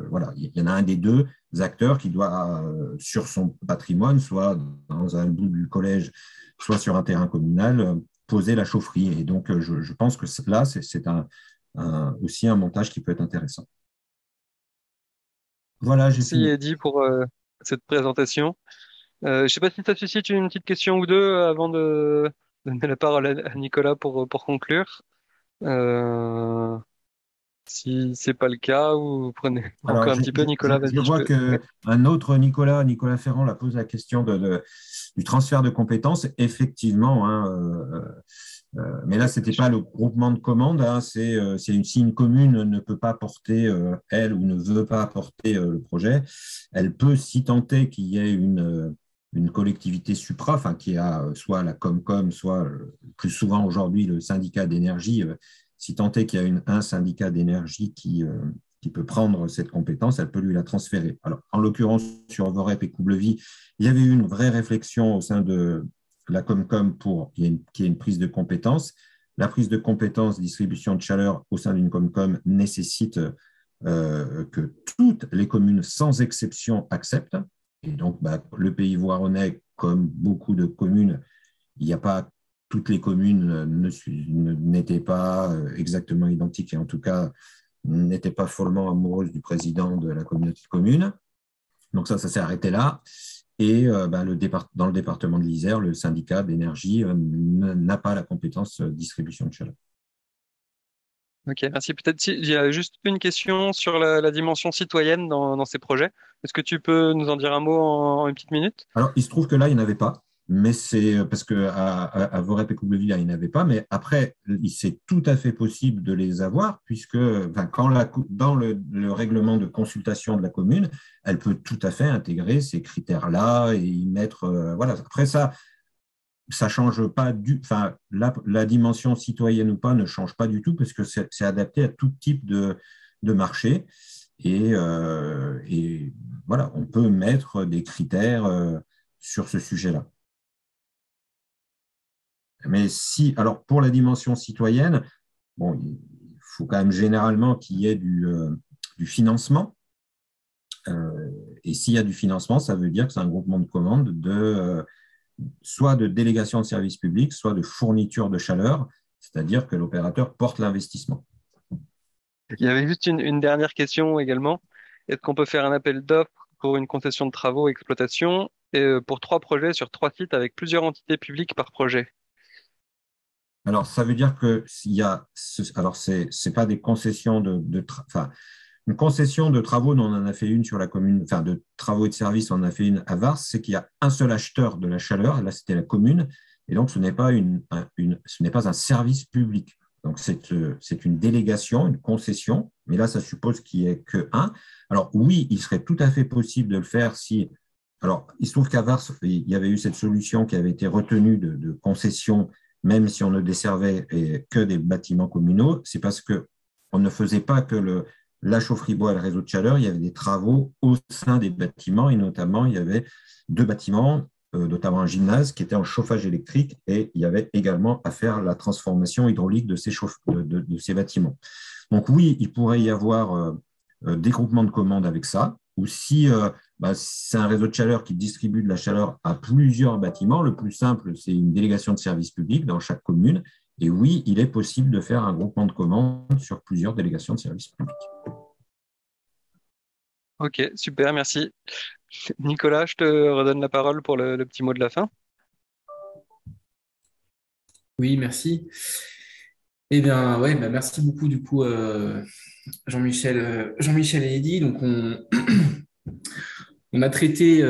voilà, il y en a un des 2 acteurs qui doit, sur son patrimoine, soit dans un bout du collège, soit sur un terrain communal, poser la chaufferie. Et donc, je pense que là, c'est aussi un montage qui peut être intéressant. Voilà, j'ai Merci fini. Eddy pour cette présentation. Je ne sais pas si ça suscite une petite question ou deux avant de donner la parole à Nicolas pour conclure. Si c'est pas le cas, ou vous prenez Alors, encore un petit peu, Nicolas, je vas-y, je vois peux. Ouais. qu'un autre Nicolas Ferrand, la pose la question du transfert de compétences. Effectivement, hein, mais là, ce n'était pas le groupement de commandes. Hein, si une commune ne peut pas porter, elle, ou ne veut pas porter le projet, elle peut, si tant est qu'il y ait une collectivité supra, enfin, qui a soit la Comcom, soit plus souvent aujourd'hui le syndicat d'énergie, si tant est qu'il y a un syndicat d'énergie qui peut prendre cette compétence, elle peut lui la transférer. Alors, en l'occurrence, sur Vorep et Coublevis, il y avait eu une vraie réflexion au sein de la Comcom pour qu'il y ait une prise de compétence. La prise de compétence distribution de chaleur au sein d'une Comcom nécessite que toutes les communes, sans exception, acceptent. Et donc, le Pays voironnais, comme beaucoup de communes, il n'y a pas toutes les communes n'étaient pas exactement identiques, et en tout cas n'étaient pas follement amoureuses du président de la communauté de communes. Donc ça s'est arrêté là. Et dans le département de l'Isère, le syndicat d'énergie n'a pas la compétence distribution de chaleur. Ok, merci. Peut-être il y a juste une question sur la dimension citoyenne dans ces projets. Est-ce que tu peux nous en dire un mot en une petite minute? Alors, il se trouve que là, il n'y en avait pas. Mais c'est parce qu'à Vorep et Coublevis, il n'y en avait pas. Mais après, c'est tout à fait possible de les avoir, puisque dans le règlement de consultation de la commune, elle peut tout à fait intégrer ces critères-là et y mettre. Voilà. Après, ça change pas enfin, la dimension citoyenne ou pas ne change pas du tout, parce que c'est adapté à tout type de marché. Et voilà, on peut mettre des critères sur ce sujet-là. Mais alors pour la dimension citoyenne, bon, il faut quand même généralement qu'il y ait du financement. Et s'il y a du financement, ça veut dire que c'est un groupement de commandes soit de délégation de service public, soit de fourniture de chaleur, c'est-à-dire que l'opérateur porte l'investissement. Il y avait juste une dernière question également. Est-ce qu'on peut faire un appel d'offres pour une concession de travaux et exploitation pour 3 projets sur 3 sites avec plusieurs entités publiques par projet? Alors, ça veut dire que alors c'est pas des concessions une concession de travaux, on en a fait une sur la commune, enfin de travaux et de services, on en a fait une à Vars, c'est qu'il y a un seul acheteur de la chaleur, là c'était la commune, et donc ce n'est pas un service public. Donc c'est une délégation, une concession, mais là ça suppose qu'il n'y ait que un. Alors oui, il serait tout à fait possible de le faire si alors, il se trouve qu'à Vars, il y avait eu cette solution qui avait été retenue de concession, même si on ne desservait que des bâtiments communaux. C'est parce qu'on ne faisait pas que la chaufferie bois et le réseau de chaleur, il y avait des travaux au sein des bâtiments, et notamment, il y avait 2 bâtiments, notamment un gymnase qui était en chauffage électrique, et il y avait également à faire la transformation hydraulique de ces bâtiments. Donc oui, il pourrait y avoir des groupements de commandes avec ça, ou si c'est un réseau de chaleur qui distribue de la chaleur à plusieurs bâtiments, le plus simple, c'est une délégation de service public dans chaque commune. Et oui, il est possible de faire un groupement de commandes sur plusieurs délégations de service public. Ok, super, merci. Nicolas, je te redonne la parole pour le petit mot de la fin. Oui, merci. Eh bien, ouais, merci beaucoup du coup, Jean-Michel et Eddy. Donc, on a traité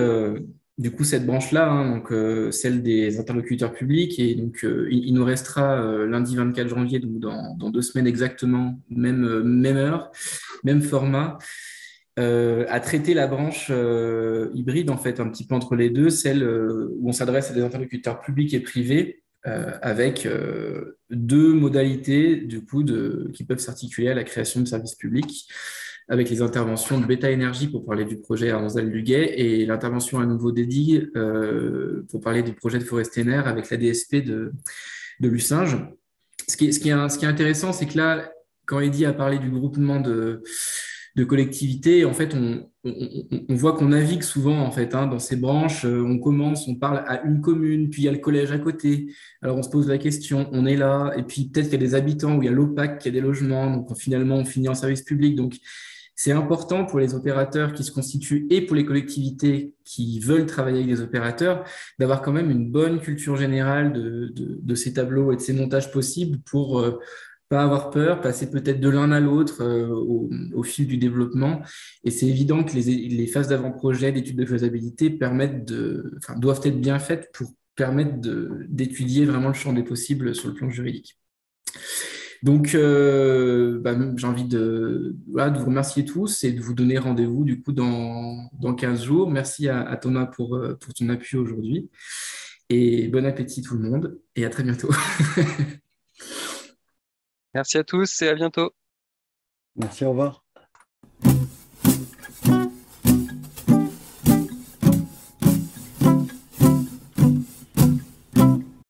du coup cette branche-là, hein, donc celle des interlocuteurs publics, et donc il nous restera lundi 24 janvier, donc dans 2 semaines exactement, même heure, même format, à traiter la branche hybride en fait, un petit peu entre les deux, celle où on s'adresse à des interlocuteurs publics et privés. Avec 2 modalités du coup qui peuvent s'articuler à la création de services publics, avec les interventions de Beta Énergie pour parler du projet à Anzal-Luguet et l'intervention à nouveau d'Eddy pour parler du projet de Forestener avec la DSP de Lucinge. Ce qui est intéressant, c'est que là, quand Eddy a parlé du groupement de collectivités, en fait, on voit qu'on navigue souvent en fait, hein, dans ces branches. On commence, on parle à une commune, puis il y a le collège à côté. Alors on se pose la question, on est là, et puis peut-être qu'il y a des habitants, où il y a l'OPAC, qui a des logements, donc finalement on finit en service public. Donc c'est important pour les opérateurs qui se constituent et pour les collectivités qui veulent travailler avec des opérateurs d'avoir quand même une bonne culture générale de ces tableaux et de ces montages possibles pour pas avoir peur, passer peut-être de l'un à l'autre au fil du développement. Et c'est évident que les phases d'avant-projet, d'études de faisabilité doivent être bien faites pour permettre d'étudier vraiment le champ des possibles sur le plan juridique. Donc, j'ai envie de vous remercier tous et de vous donner rendez-vous du coup dans 15 jours. Merci à Thomas pour ton appui aujourd'hui. Et bon appétit tout le monde et à très bientôt. Merci à tous et à bientôt. Merci, au revoir.